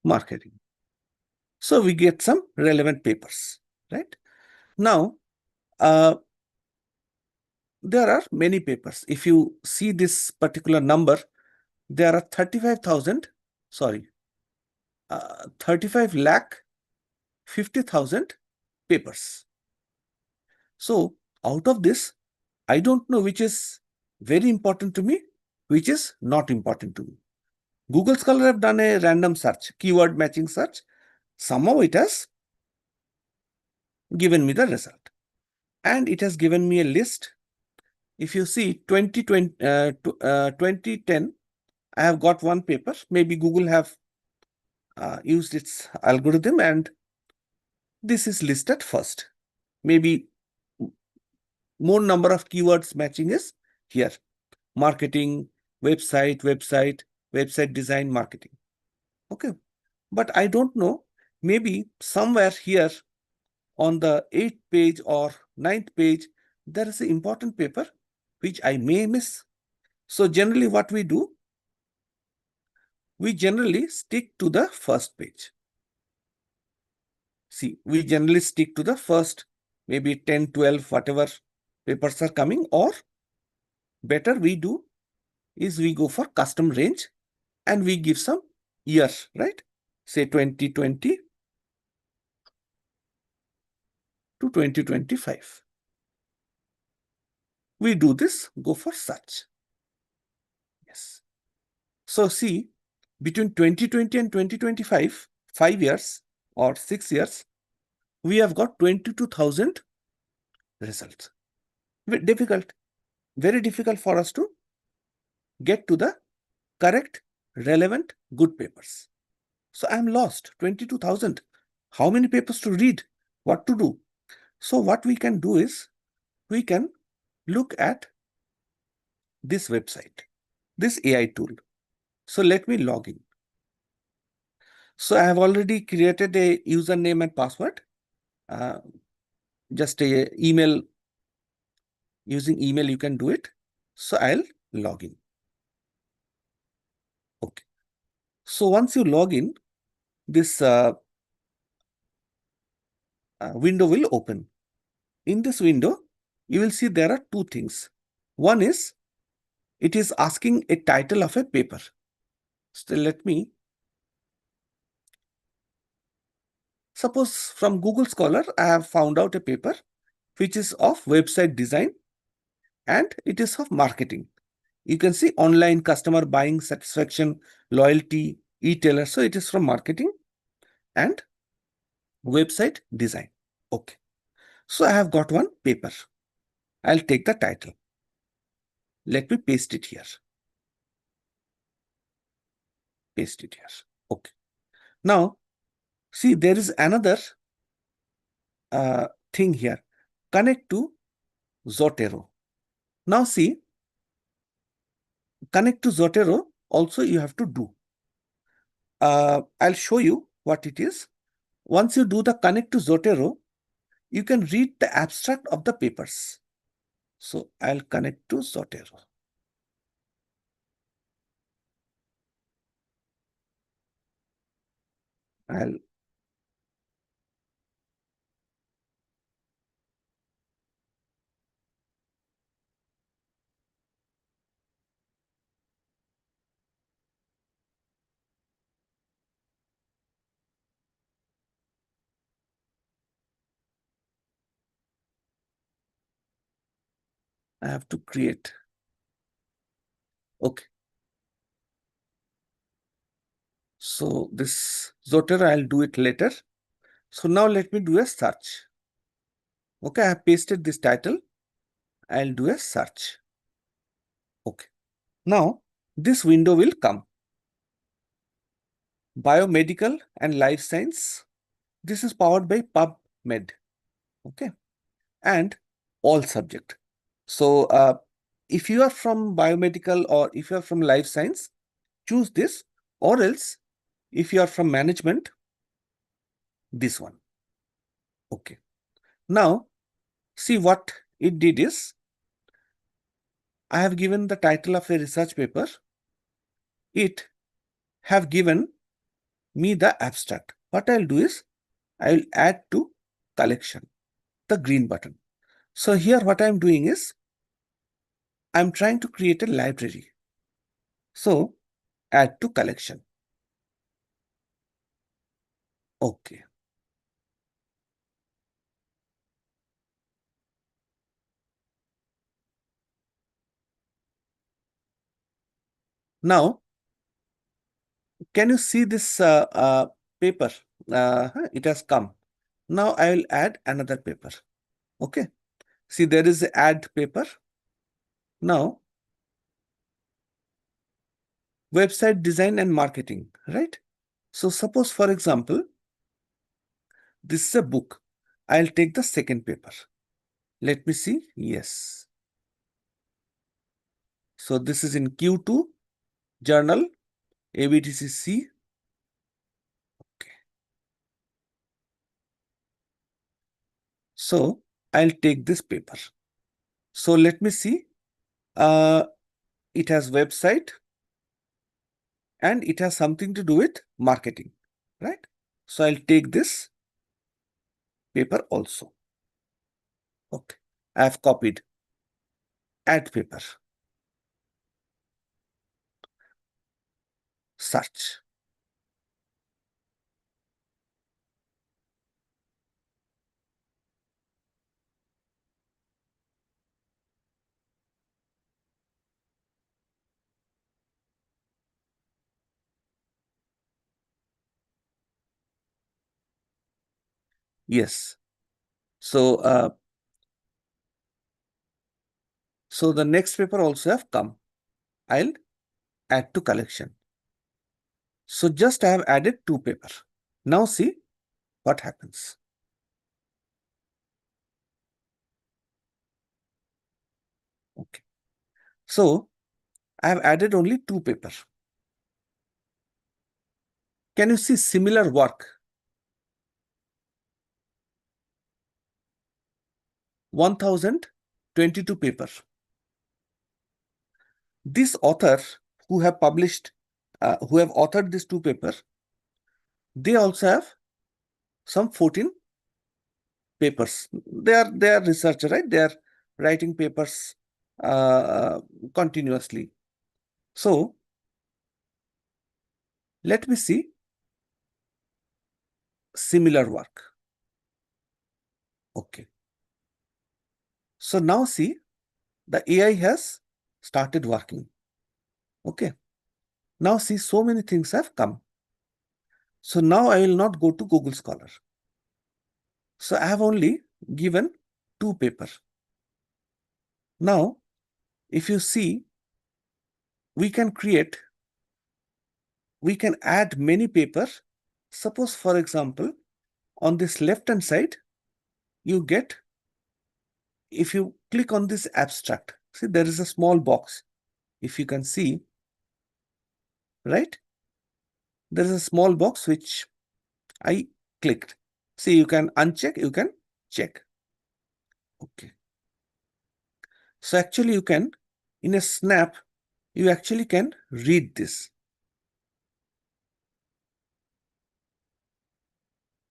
marketing. So we get some relevant papers, right? Now, there are many papers. If you see this particular number, there are 35 lakh 50,000 papers. So out of this, I don't know which is very important to me, which is not important to me. Google Scholar have done a random search, keyword matching search. Somehow it has given me the result. And it has given me a list. If you see 2010, I have got one paper. Maybe Google have used its algorithm, and this is listed first. Maybe more number of keywords matching is here. Marketing, website design, marketing. Okay. But I don't know, maybe somewhere here on the 8th page or 9th page, there is an important paper which I may miss. So generally what we do, we generally stick to the first page. See, we generally stick to the first, maybe 10, 12, whatever papers are coming, or better we do is we go for custom range and we give some years, right? Say 2020 to 2025. We do this, go for search. Yes. So see, between 2020 and 2025, 5 years or 6 years, we have got 22,000 results. Difficult, very difficult for us to get to the correct, relevant, good papers. So I'm lost, 22,000. How many papers to read? What to do? So what we can do is, we can look at this website. this AI tool. So let me log in. So I have already created a username and password. Just a email, using email you can do it. So I'll log in. Okay. So once you log in, this window will open. In this window, you will see there are two things. One is, it is asking a title of a paper. So let me, suppose from Google Scholar, I have found out a paper which is of website design and it is of marketing. You can see online customer buying satisfaction, loyalty, e-tailer. So it is from marketing and website design. Okay. So I have got one paper. I'll take the title. Let me paste it here. Paste it here. Okay. Now, see, there is another thing here. Connect to Zotero. Now see, connect to Zotero also you have to do. I'll show you what it is. Once you do the connect to Zotero, you can read the abstract of the papers. So I'll connect to Zotero. I have to create. Okay. So this Zotero, I'll do it later. So now let me do a search. Okay, I have pasted this title. I'll do a search. Okay. Now this window will come. Biomedical and life science. This is powered by PubMed. Okay. And all subject. So if you are from biomedical or if you are from life science, choose this, or else if you are from management, this one. Okay. Now see what it did is, I have given the title of a research paper. It have given me the abstract. What I'll do is, I will add to collection, the green button. So here what I'm doing is, I'm trying to create a library. So add to collection. Okay. Now, can you see this paper? It has come. Now I will add another paper. Okay. See, there is add paper. Now, website design and marketing, right? So suppose, for example, this is a book. I'll take the second paper. Let me see. Yes. So this is in Q2 journal, ABTCC. Okay. So I'll take this paper. So let me see. It has website and it has something to do with marketing, right? So I'll take this paper also. Okay. I have copied. Add paper. Search. Yes. So so the next paper also have come. I'll add to collection. So just I have added two paper. Now see what happens. Okay. So I have added only 2 papers. Can you see similar work? 1022 papers. This author who have published, who have authored these 2 papers, they also have some 14 papers. They are researcher, right? They are writing papers continuously. So let me see similar work. Okay. So now see, the AI has started working. Okay. Now see, so many things have come. So now I will not go to Google Scholar. So I have only given 2 papers. Now, if you see, we can add many papers. Suppose, for example, on this left-hand side, you get, if you click on this abstract, see there is a small box. If you can see, right? There is a small box which I clicked. See, you can uncheck, you can check. Okay. So actually you can, in a snap, you actually can read this.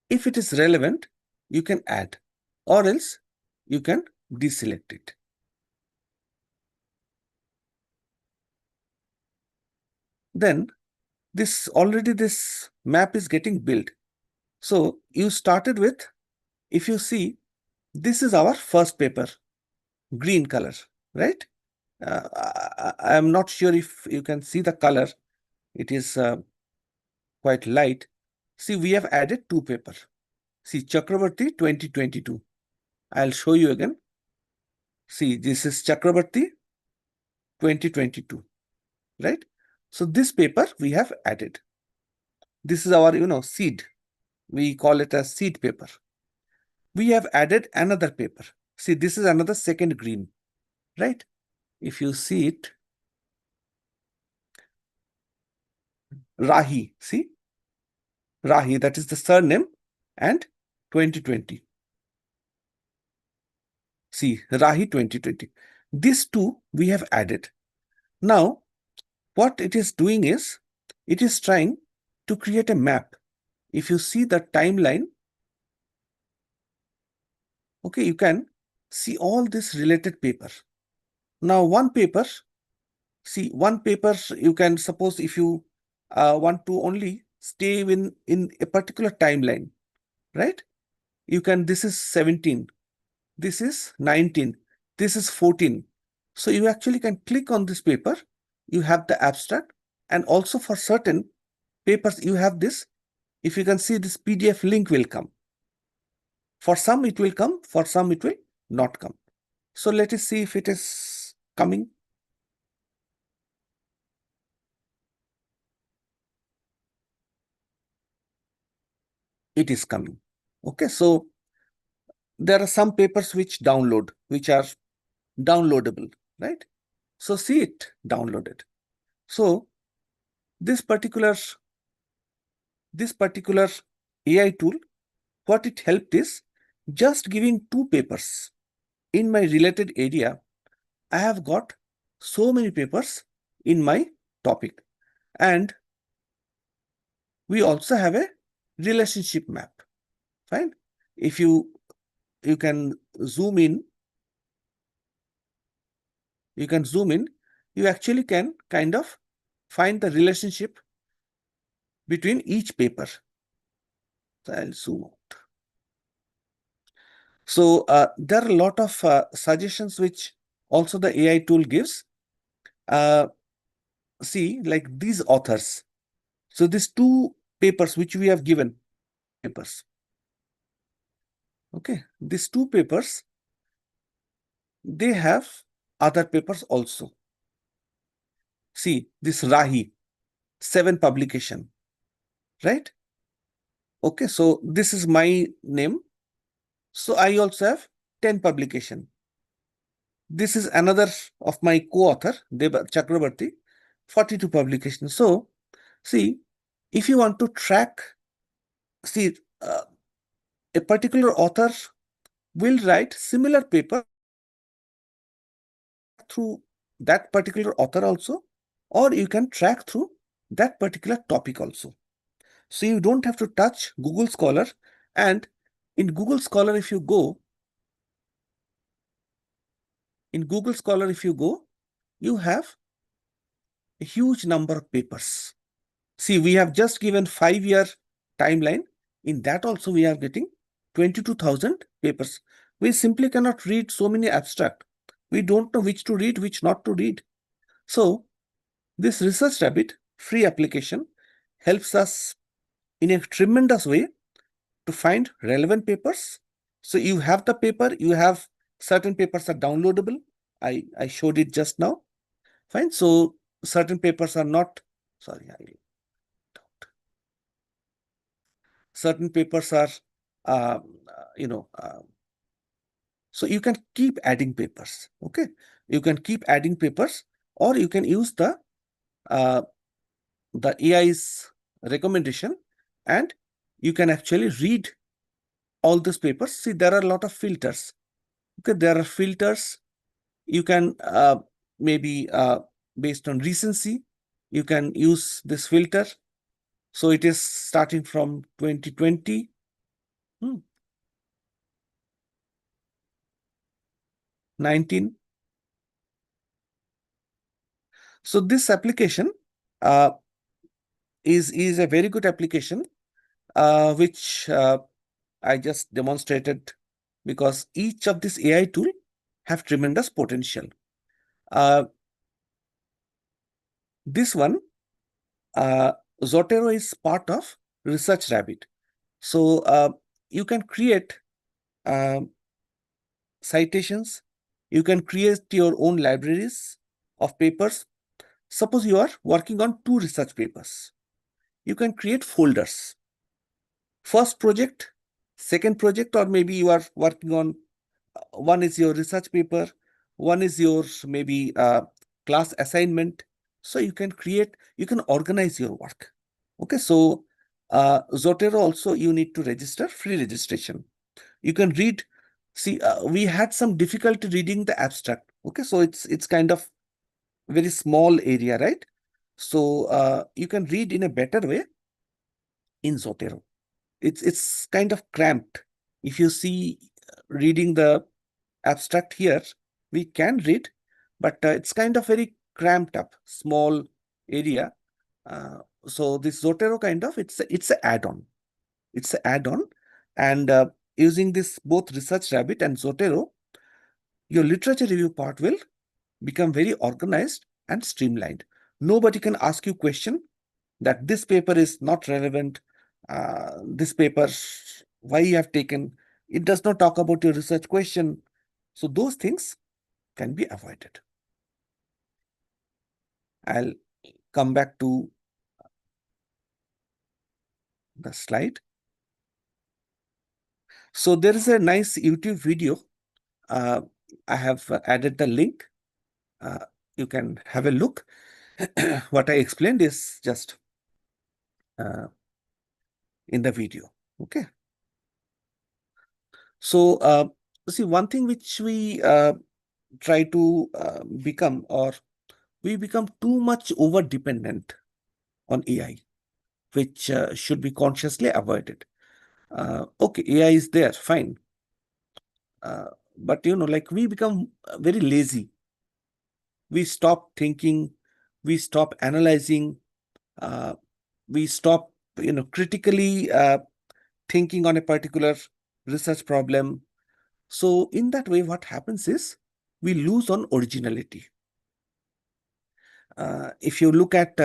If it is relevant, you can add, or else you can deselect it. Then this map is getting built. So you started with, if you see, this is our first paper, green color, right? I am not sure if you can see the color. It is quite light. See, we have added 2 papers. See, Chakrabarti 2022. I'll show you again. See, this is Chakrabarti 2022, right? So this paper we have added. This is our, seed. We call it a seed paper. We have added another paper. See, this is another second green, right? If you see it, Rahi, see? Rahi, that is the surname, and 2020. See, Rahi 2020. These 2 we have added. Now, what it is doing is, it is trying to create a map. If you see the timeline, okay, you can see all this related paper. Now, one paper, see, one paper, you can suppose if you want to only stay in a particular timeline, right? You can, this is 17, this is 19, this is 14. So you actually can click on this paper, you have the abstract, and also for certain papers, you have this, if you can see, this PDF link will come. For some it will come, for some it will not come. So let us see if it is coming. It is coming. Okay, so there are some papers which are downloadable, right? So see it downloaded. So this particular AI tool, what it helped is just giving 2 papers in my related area. I have got so many papers in my topic, and we also have a relationship map. Fine. If you can zoom in, you actually can kind of find the relationship between each paper. So I'll zoom out. So there are a lot of suggestions which also the AI tool gives. See, like these authors. So these 2 papers which we have given, papers. Okay, these 2 papers, they have other papers also. See, this Rahi, 7 publication, right? Okay, so this is my name. So I also have 10 publication. This is another of my co-author, Deba Chakrabarti, 42 publications. So, see, if you want to track, see, a particular author will write similar paper through that particular author also, or you can track through that particular topic also. So you don't have to touch Google Scholar. And in Google Scholar, if you go, you have a huge number of papers. See, we have just given 5-year timeline. In that also, we are getting 22,000 papers. We simply cannot read so many abstract. We don't know which to read, which not to read. So this Research Rabbit free application helps us in a tremendous way to find relevant papers. So you have the paper, you have certain papers are downloadable. I showed it just now. Fine. So certain papers are not, sorry, certain papers are, so you can keep adding papers. Okay. You can keep adding papers, or you can use the AI's recommendation, and you can actually read all these papers. See, there are a lot of filters. Okay, there are filters. You can maybe based on recency, you can use this filter. So it is starting from 2020. 19. So this application is a very good application, which I just demonstrated, because each of this AI tool have tremendous potential. This one, Zotero is part of Research Rabbit. So you can create citations. You can create your own libraries of papers. Suppose you are working on 2 research papers. You can create folders. First project, second project, or maybe you are working on one is your research paper, one is your maybe class assignment. So you can organize your work. Okay, so Zotero also you need to register, free registration. You can read. See, we had some difficulty reading the abstract. Okay, so it's kind of very small area, right? So you can read in a better way in Zotero. It's kind of cramped. If you see reading the abstract here, we can read, but it's kind of very cramped up, small area. So this Zotero kind of, it's an add-on. It's an add-on. And using this both Research Rabbit and Zotero, your literature review part will become very organized and streamlined. Nobody can ask you question that this paper is not relevant. This paper, why you have taken, it does not talk about your research question. So those things can be avoided. I'll come back to the slide. So there is a nice YouTube video. I have added the link. You can have a look. What I explained is just in the video. Okay. So see, one thing which we try to become, or we become too much over dependent on AI, which should be consciously avoided. Okay, AI is there, fine. But like we become very lazy. We stop thinking, we stop analyzing, we stop critically thinking on a particular research problem. So in that way, what happens is we lose on originality. If you look at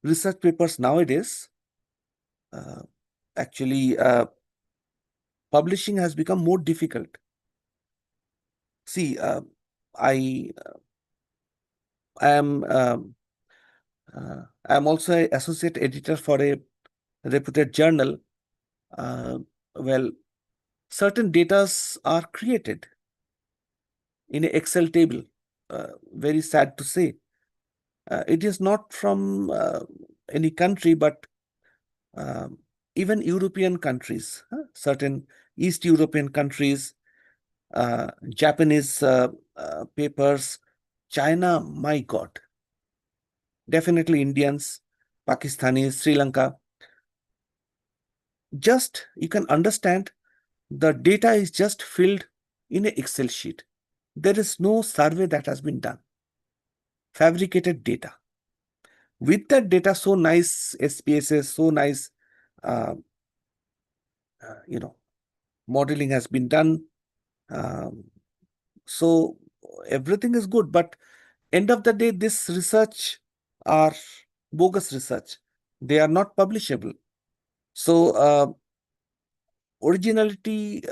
research papers nowadays, actually publishing has become more difficult. See, I am also an associate editor for a reputed journal. Well, certain data are created in an Excel table. Very sad to say. It is not from any country, but even European countries, certain East European countries, Japanese papers, China, my God. Definitely Indians, Pakistanis, Sri Lanka. Just, you can understand, the data is just filled in an Excel sheet. There is no survey that has been done. Fabricated data. With that data, so nice SPSS, so nice, modeling has been done. So everything is good, but end of the day, this research are bogus research. They are not publishable. So originality,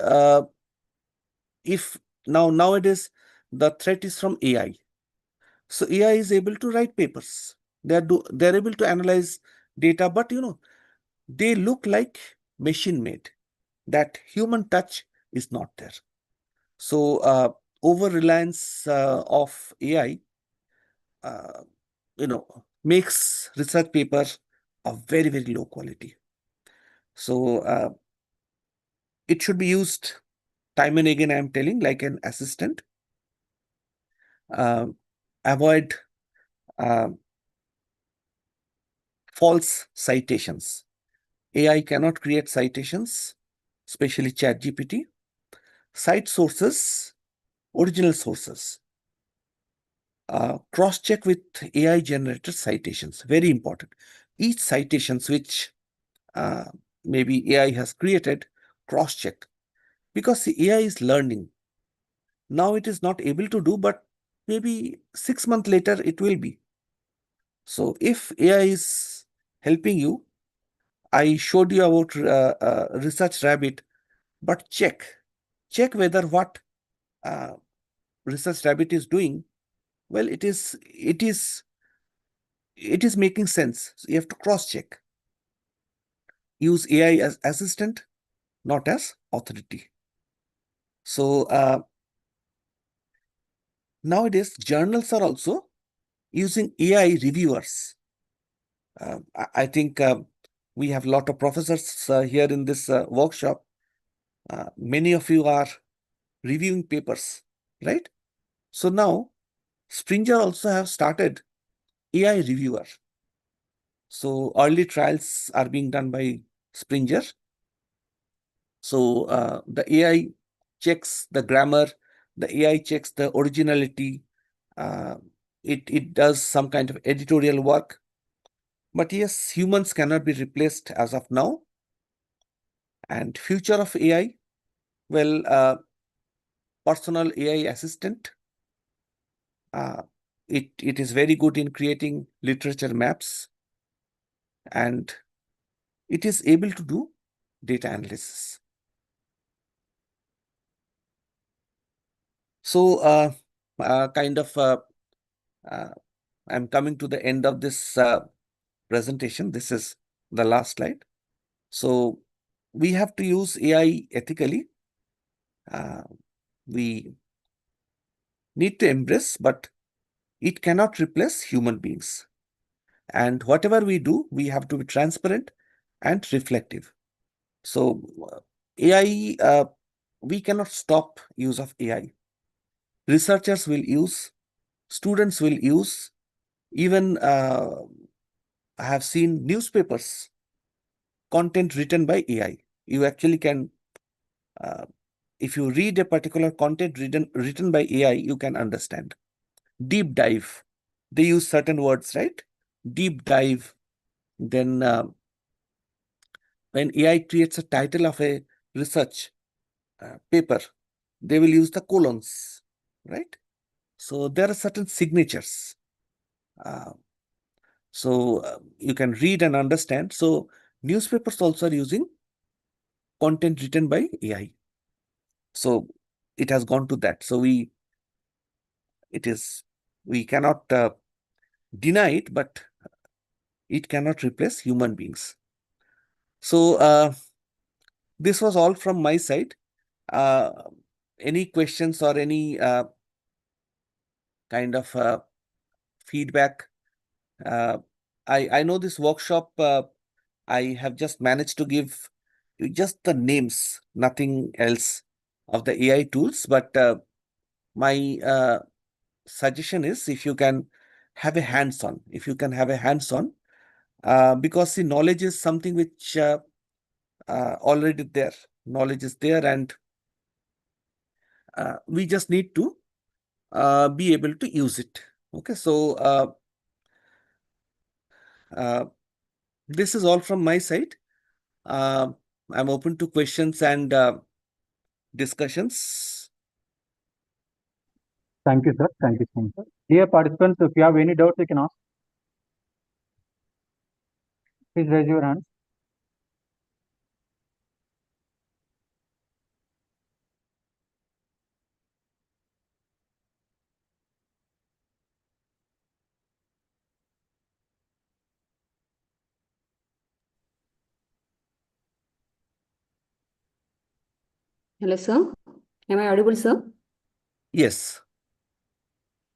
if nowadays the threat is from AI. So AI is able to write papers. They're able to analyze data, but they look like machine made. That human touch is not there. So over reliance of AI, makes research paper of very, very low quality. So it should be used time and again. I'm telling, like an assistant. Avoid false citations. AI cannot create citations, especially ChatGPT. Cite sources, original sources. Cross-check with AI-generated citations. Very important. Each citations which maybe AI has created, cross-check. Because the AI is learning. Now it is not able to do, but maybe 6 months later it will be. So if AI is helping you, I showed you about Research Rabbit, but check whether what Research Rabbit is doing, well, it is making sense. So you have to cross-check. Use AI as assistant, not as authority. So nowadays, journals are also using AI reviewers. I think we have a lot of professors here in this workshop. Many of you are reviewing papers, right? So now, Springer also have started AI reviewer. So early trials are being done by Springer. So the AI checks the grammar, the AI checks the originality. It does some kind of editorial work. But yes, humans cannot be replaced as of now. And future of AI, well, personal AI assistant. It is very good in creating literature maps, and it is able to do data analysis. So I'm coming to the end of this presentation. This is the last slide. So we have to use AI ethically. We need to embrace, but it cannot replace human beings. And whatever we do, we have to be transparent and reflective. So AI, we cannot stop use of AI. Researchers will use, students will use, even I have seen newspapers, content written by AI. You actually can, if you read a particular content written by AI, you can understand. Deep dive, they use certain words, right? Deep dive. Then when AI creates a title of a research paper, they will use the colons, right? So there are certain signatures. So you can read and understand. So newspapers also are using content written by AI. So it has gone to that. So we cannot deny it, but it cannot replace human beings. So this was all from my side. Any questions or any kind of feedback. I know this workshop, I have just managed to give you just the names, nothing else of the AI tools. But my suggestion is if you can have a hands-on, because the knowledge is something which already there. Knowledge is there, and we just need to be able to use it. Okay, so this is all from my side. I'm open to questions and discussions. Thank you, sir. Thank you so much, sir. Dear participants, if you have any doubts, you can ask. Please raise your hand. Hello, sir. Am I audible, sir? Yes.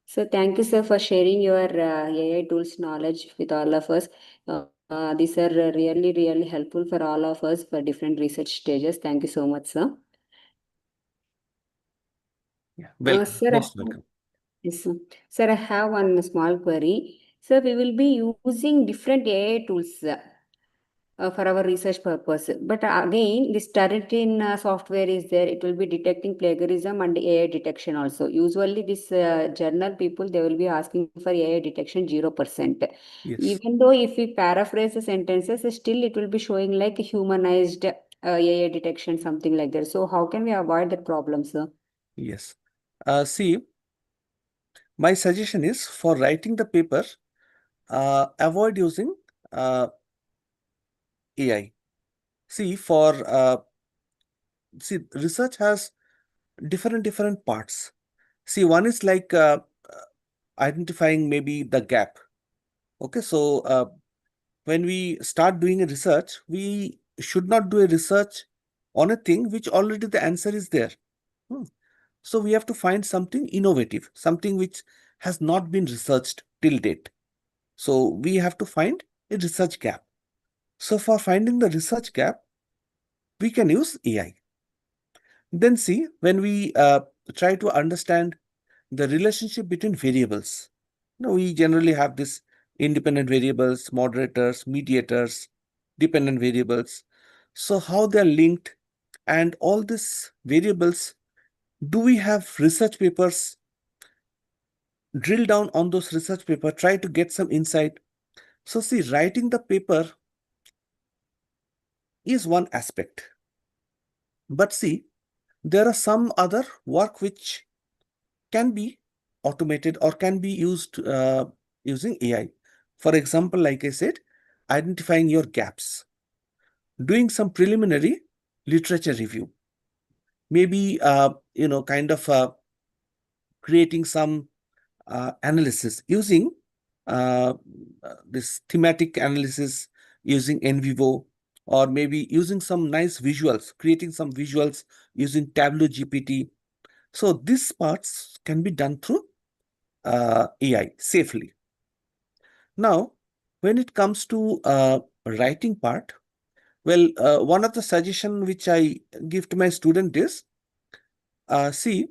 So thank you, sir, for sharing your AI tools knowledge with all of us. These are really, really helpful for all of us for different research stages. Thank you so much, sir. Yeah. Welcome. Sir, Most welcome. yes, sir. Sir, I have one small query. Sir, we will be using different AI tools for our research purpose. But again, this Turnitin software is there. It will be detecting plagiarism and AI detection also. Usually, this journal people, they will be asking for AI detection 0%. Yes. Even though if we paraphrase the sentences, still it will be showing like humanized AI detection, something like that. So how can we avoid that problem, sir? Yes. See, my suggestion is for writing the paper, avoid using AI. See, research has different parts. See, one is like identifying maybe the gap. Okay, so when we start doing a research, we should not do a research on a thing which already the answer is there. So we have to find something innovative, something which has not been researched till date. So we have to find a research gap. So for finding the research gap, we can use AI. Then see, when we try to understand the relationship between variables, we generally have this independent variables, moderators, mediators, dependent variables. So how they're linked, and all these variables, do we have research papers? Drill down on those research paper, try to get some insight. So see, writing the paper is one aspect. But see, there are some other work which can be automated or can be used using AI. For example, like I said, identifying your gaps, doing some preliminary literature review, maybe creating some analysis using this thematic analysis using NVivo, or maybe using some nice visuals, creating some visuals using Tableau GPT. So these parts can be done through AI safely. Now, when it comes to writing part, well, one of the suggestion which I give to my student is, see,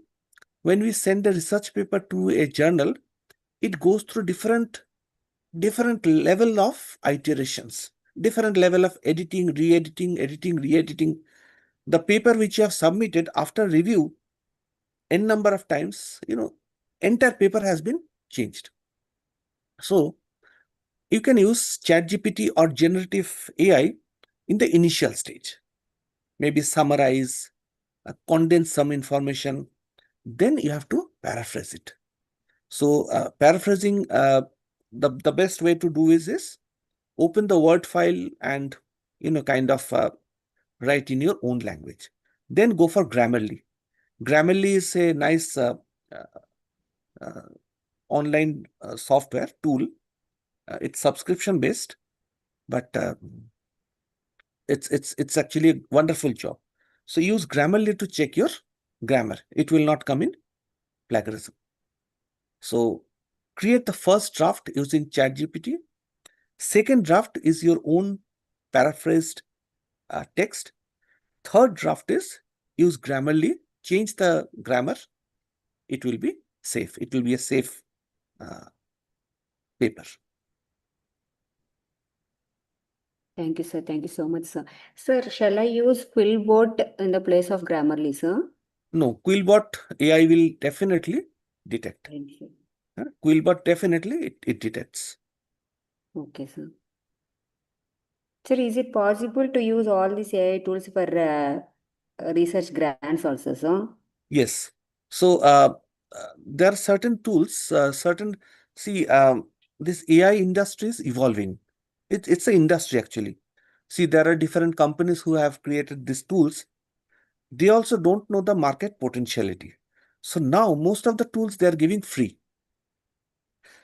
when we send a research paper to a journal, it goes through different level of iterations, different level of editing, re-editing, editing, re-editing. The paper which you have submitted after review n number of times, entire paper has been changed. So you can use ChatGPT or generative AI in the initial stage, maybe summarize, condense some information, then you have to paraphrase it. So paraphrasing, the best way to do is open the Word file and write in your own language. Then go for Grammarly. Grammarly is a nice online software tool. It's subscription based, but it's actually a wonderful job. So use Grammarly to check your grammar. It will not come in plagiarism. So create the first draft using ChatGPT. Second draft is your own paraphrased text. Third draft is use Grammarly, change the grammar. It will be safe. It will be a safe paper. Thank you, sir. Thank you so much, sir. Sir, shall I use Quillbot in the place of Grammarly, sir? No, Quillbot AI will definitely detect. Thank you. Quillbot definitely it detects. Okay, sir. Sir, is it possible to use all these AI tools for research grants also, sir? Yes. So there are certain tools, this AI industry is evolving. It's an industry actually. See, there are different companies who have created these tools. They also don't know the market potentiality. So now most of the tools they are giving free.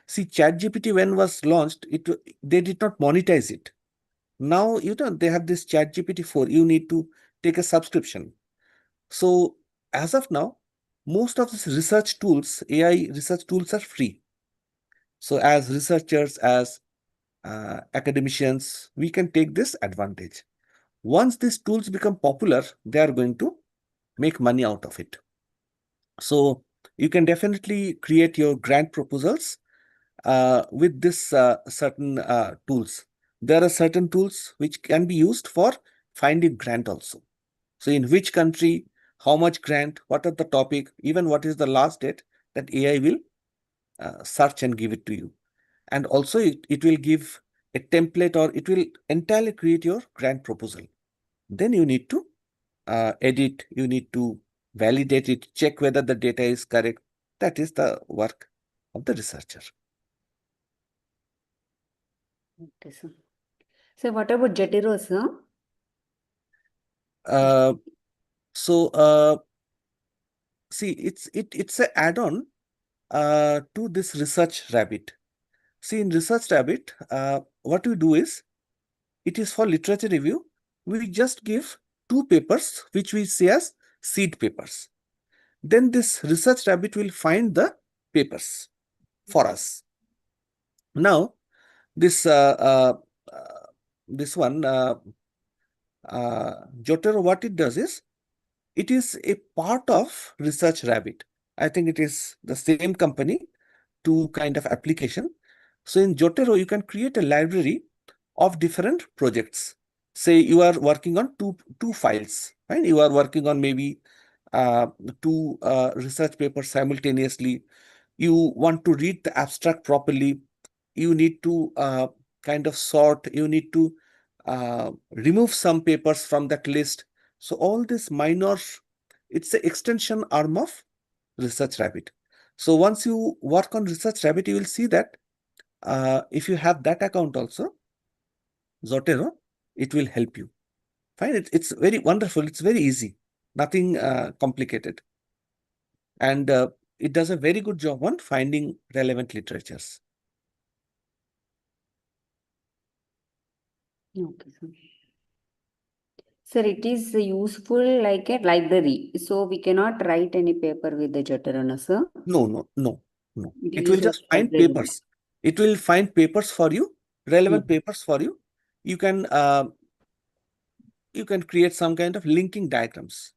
See, ChatGPT when was launched, they did not monetize it. Now, they have this ChatGPT 4. You need to take a subscription. So as of now, most of these research tools, AI research tools are free. So as researchers, as academicians, we can take this advantage. Once these tools become popular, they are going to make money out of it. So you can definitely create your grant proposals with this certain tools. There are certain tools which can be used for finding grant also. So in which country, how much grant, what are the topic, even what is the last date, that AI will search and give it to you. And also it will give a template, or it will entirely create your grant proposal. Then you need to edit, you need to validate it, check whether the data is correct. That is the work of the researcher. Okay, sir. So what about Jotero, sir? See, it's an add-on to this Research Rabbit. See, in Research Rabbit, what we do is, it is for literature review. We just give 2 papers, which we say as seed papers. Then this Research Rabbit will find the papers for us. Now, this one, Jotaro, what it does is, it is a part of Research Rabbit. I think it is the same company, 2 kind of application. So in Jotaro, you can create a library of different projects. Say you are working on two files, right? You are working on maybe 2 research papers simultaneously. You want to read the abstract properly. You need to kind of sort. You need to remove some papers from that list. So all this minor, it's an extension arm of Research Rabbit. So once you work on Research Rabbit, you will see that if you have that account also, Zotero, it will help you. Fine, it's very wonderful. It's very easy, nothing complicated. And it does a very good job on finding relevant literatures. Okay, sir. Sir, it is useful like a library. So we cannot write any paper with the Jotaro, no, sir? No. It It is will used as just find library. papers. It will find papers for you, relevant papers for you. You can create some kind of linking diagrams.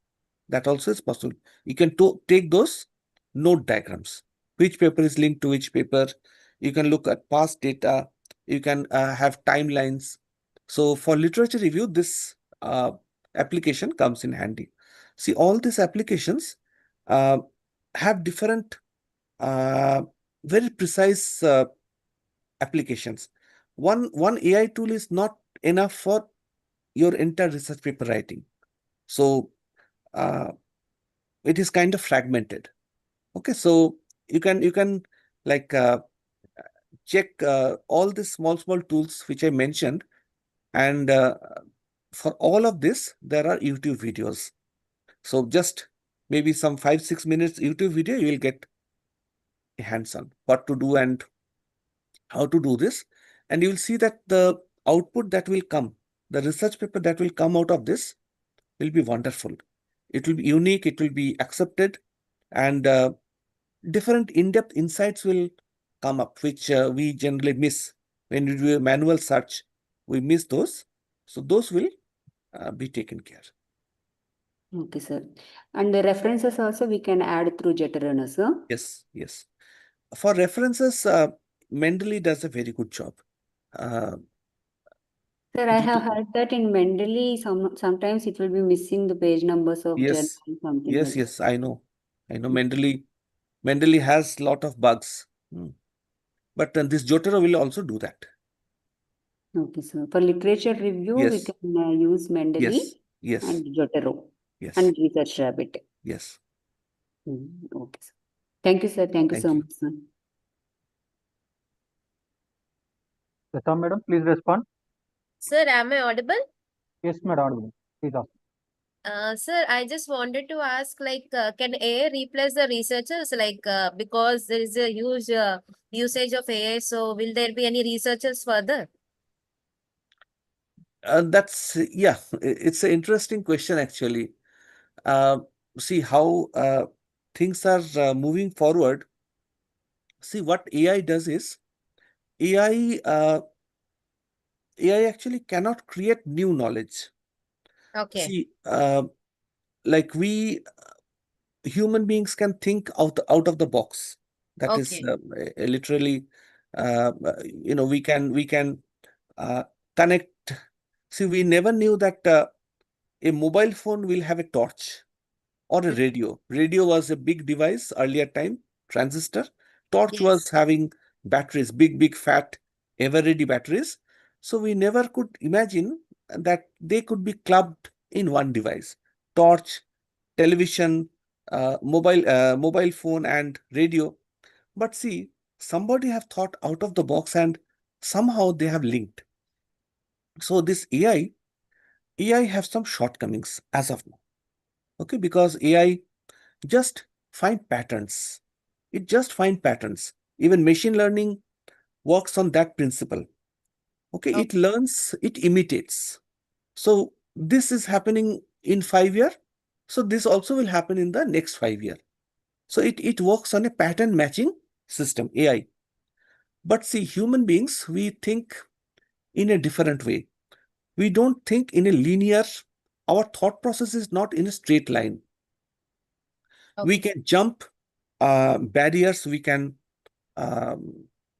That also is possible. You can take those node diagrams. Which paper is linked to which paper. You can look at past data. You can have timelines. So for literature review, this application comes in handy. See, all these applications have different very precise applications. One AI tool is not enough for your entire research paper writing. So it is kind of fragmented. Okay, so you can like check all the small tools which I mentioned, and for all of this there are YouTube videos. So just maybe some 5-6 minutes YouTube video, you will get a hands-on what to do and how to do this, and you will see that the output that will come, the research paper that will come out of this, will be wonderful. It will be unique, it will be accepted, and different in-depth insights will come up, which we generally miss. When we do a manual search, we miss those. So those will be taken care. Okay, sir. And the references also we can add through Jetter, sir. Yes, yes. For references, Mendeley does a very good job. Sir, I have heard that in Mendeley, sometimes it will be missing the page numbers of journal, Yes, something yes, like yes. I know. Mendeley has lot of bugs. But this Jotaro will also do that. Okay, sir. For literature review, we Yes, can use Mendeley yes, yes, and Jotaro yes, and Research Rabbit. yes. Okay, sir. Thank you, sir. Thank you Thank so you. much, sir. Lata madam, please respond. Sir, am I audible? Yes, madam, audible. Please ask. Sir, I just wanted to ask, like, can AI replace the researchers? Like, because there is a huge usage of AI, so will there be any researchers further? It's an interesting question actually. See how things are moving forward. See what AI does is AI actually cannot create new knowledge. Okay. See, like we human beings can think out of the box. That is Okay. literally, we can connect. See, we never knew that a mobile phone will have a torch or a radio. Radio was a big device earlier time, transistor. Torch was Yes. having batteries, big fat, ever ready batteries. So we never could imagine that they could be clubbed in one device. Torch, television, mobile phone and radio. But see, somebody have thought out of the box and somehow they have linked. So this AI have some shortcomings as of now. Okay, because AI just find patterns. It just find patterns. Even machine learning works on that principle. Okay, it Okay. learns, it imitates. So this is happening in 5 years. So this also will happen in the next 5 years. So it works on a pattern matching system, AI. But see, human beings, we think in a different way. We don't think in a linear, our thought process is not in a straight line. We Okay. can jump barriers, we can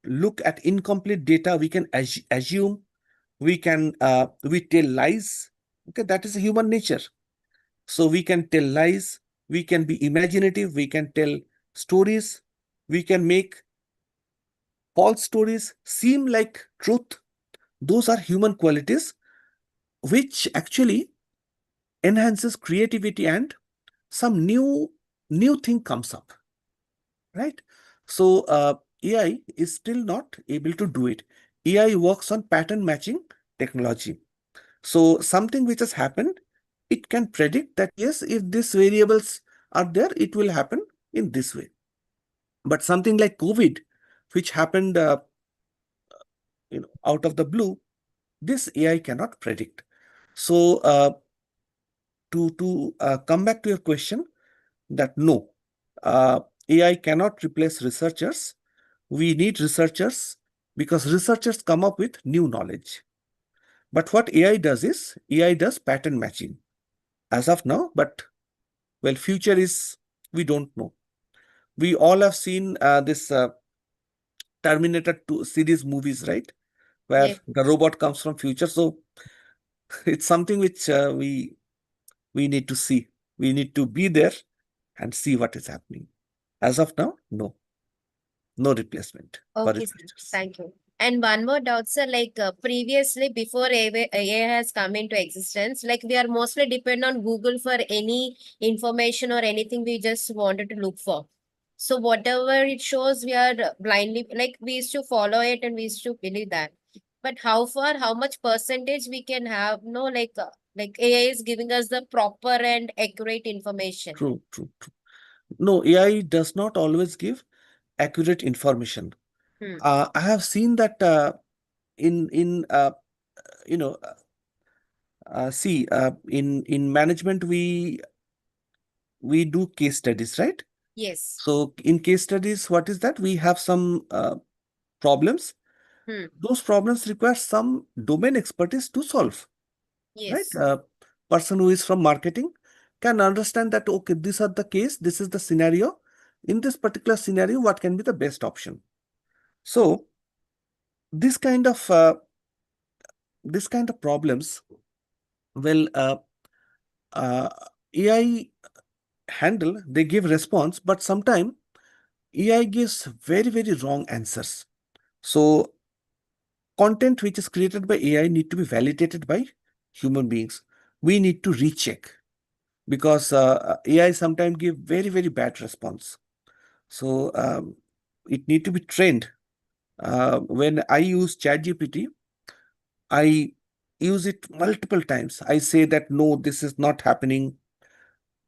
look at incomplete data, we can assume, we tell lies. Okay, that is human nature. So we can tell lies, we can be imaginative, we can tell stories, we can make false stories seem like truth. Those are human qualities which actually enhances creativity and some new thing comes up, right? So AI is still not able to do it. AI works on pattern matching technology. So something which has happened, it can predict that yes, if these variables are there, it will happen in this way. But something like COVID, which happened out of the blue, this AI cannot predict. So to come back to your question, that no, AI cannot replace researchers. We need researchers because researchers come up with new knowledge. But what AI does is, AI does pattern matching as of now, but well, future is, we don't know. We all have seen this Terminator 2 series movies, right? Where Yes. the robot comes from future. So it's something which we need to see. We need to be there and see what is happening. As of now, no replacement for Okay, sir. researchers. Thank you. And one more doubt, sir, like previously before AI has come into existence, like we are mostly depend on Google for any information or anything we just wanted to look for. So whatever it shows, we are blindly, like we used to follow it and we used to believe that. But how far, how much percentage we can have, no, like AI is giving us the proper and accurate information. True. No, AI does not always give accurate information. Hmm. I have seen that in you know see in management we do case studies, right? Yes. So in case studies, what is that? We have some problems. Those problems require some domain expertise to solve, right? Yes. Person who is from marketing can understand that, okay, these are the case, this is the scenario. In this particular scenario, what can be the best option? So this kind of problems, well, AI handle, they give response, but sometimes AI gives very, very wrong answers. So content which is created by AI need to be validated by human beings. We need to recheck, because AI sometimes give very, very bad response. So it need to be trained. When I use ChatGPT, I use it multiple times. I say that, no, this is not happening.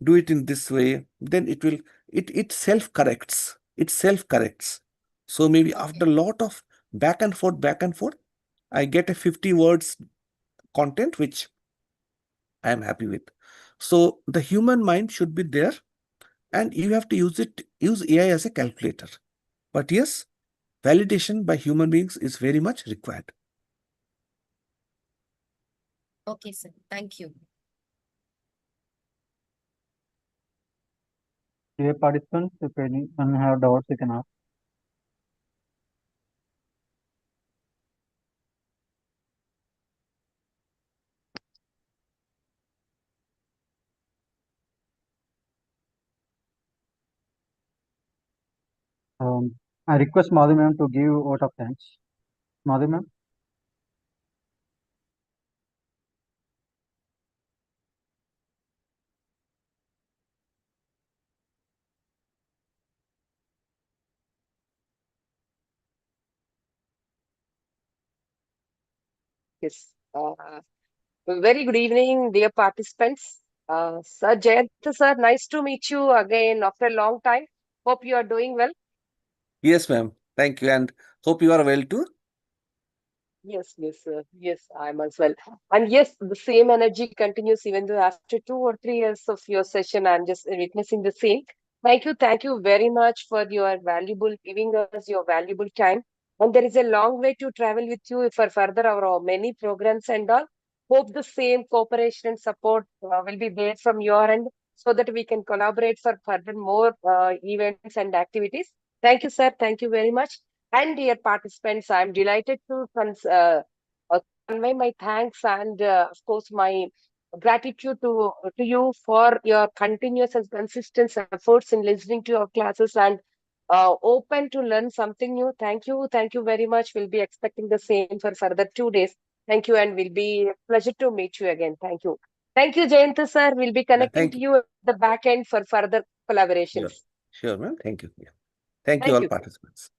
Do it in this way. Then it self-corrects. It self-corrects. So maybe after a lot of back and forth, I get a 50 words content which I am happy with. So the human mind should be there, and you have to use AI as a calculator. But yes, validation by human beings is very much required. Okay, sir. Thank you. Dear participants, if anyone have doubts, you can ask. I request Madhu ma'am to give vote of thanks. Madhu ma'am. Yes. Very good evening, dear participants. Sir Jayant, sir, nice to meet you again after a long time. Hope you are doing well. Yes, ma'am. Thank you, and hope you are well too. Yes, sir. Yes, I'm as well. And yes, the same energy continues even though after 2 or 3 years of your session, I'm just witnessing the same. Thank you very much for your valuable giving us your valuable time. And there is a long way to travel with you for further our many programs and all. Hope the same cooperation and support will be there from your end so that we can collaborate for further more events and activities. Thank you, sir. Thank you very much. And dear participants, I'm delighted to convey my thanks and, of course, my gratitude to you for your continuous and consistent efforts in listening to your classes and open to learn something new. Thank you very much. We'll be expecting the same for further 2 days. Thank you, and will be a pleasure to meet you again. Thank you, Jayanta sir. We'll be connecting Thank to you. you at the back end for further collaborations. Sure, ma'am. Thank you. Yeah. Thank you, Thank all you. participants.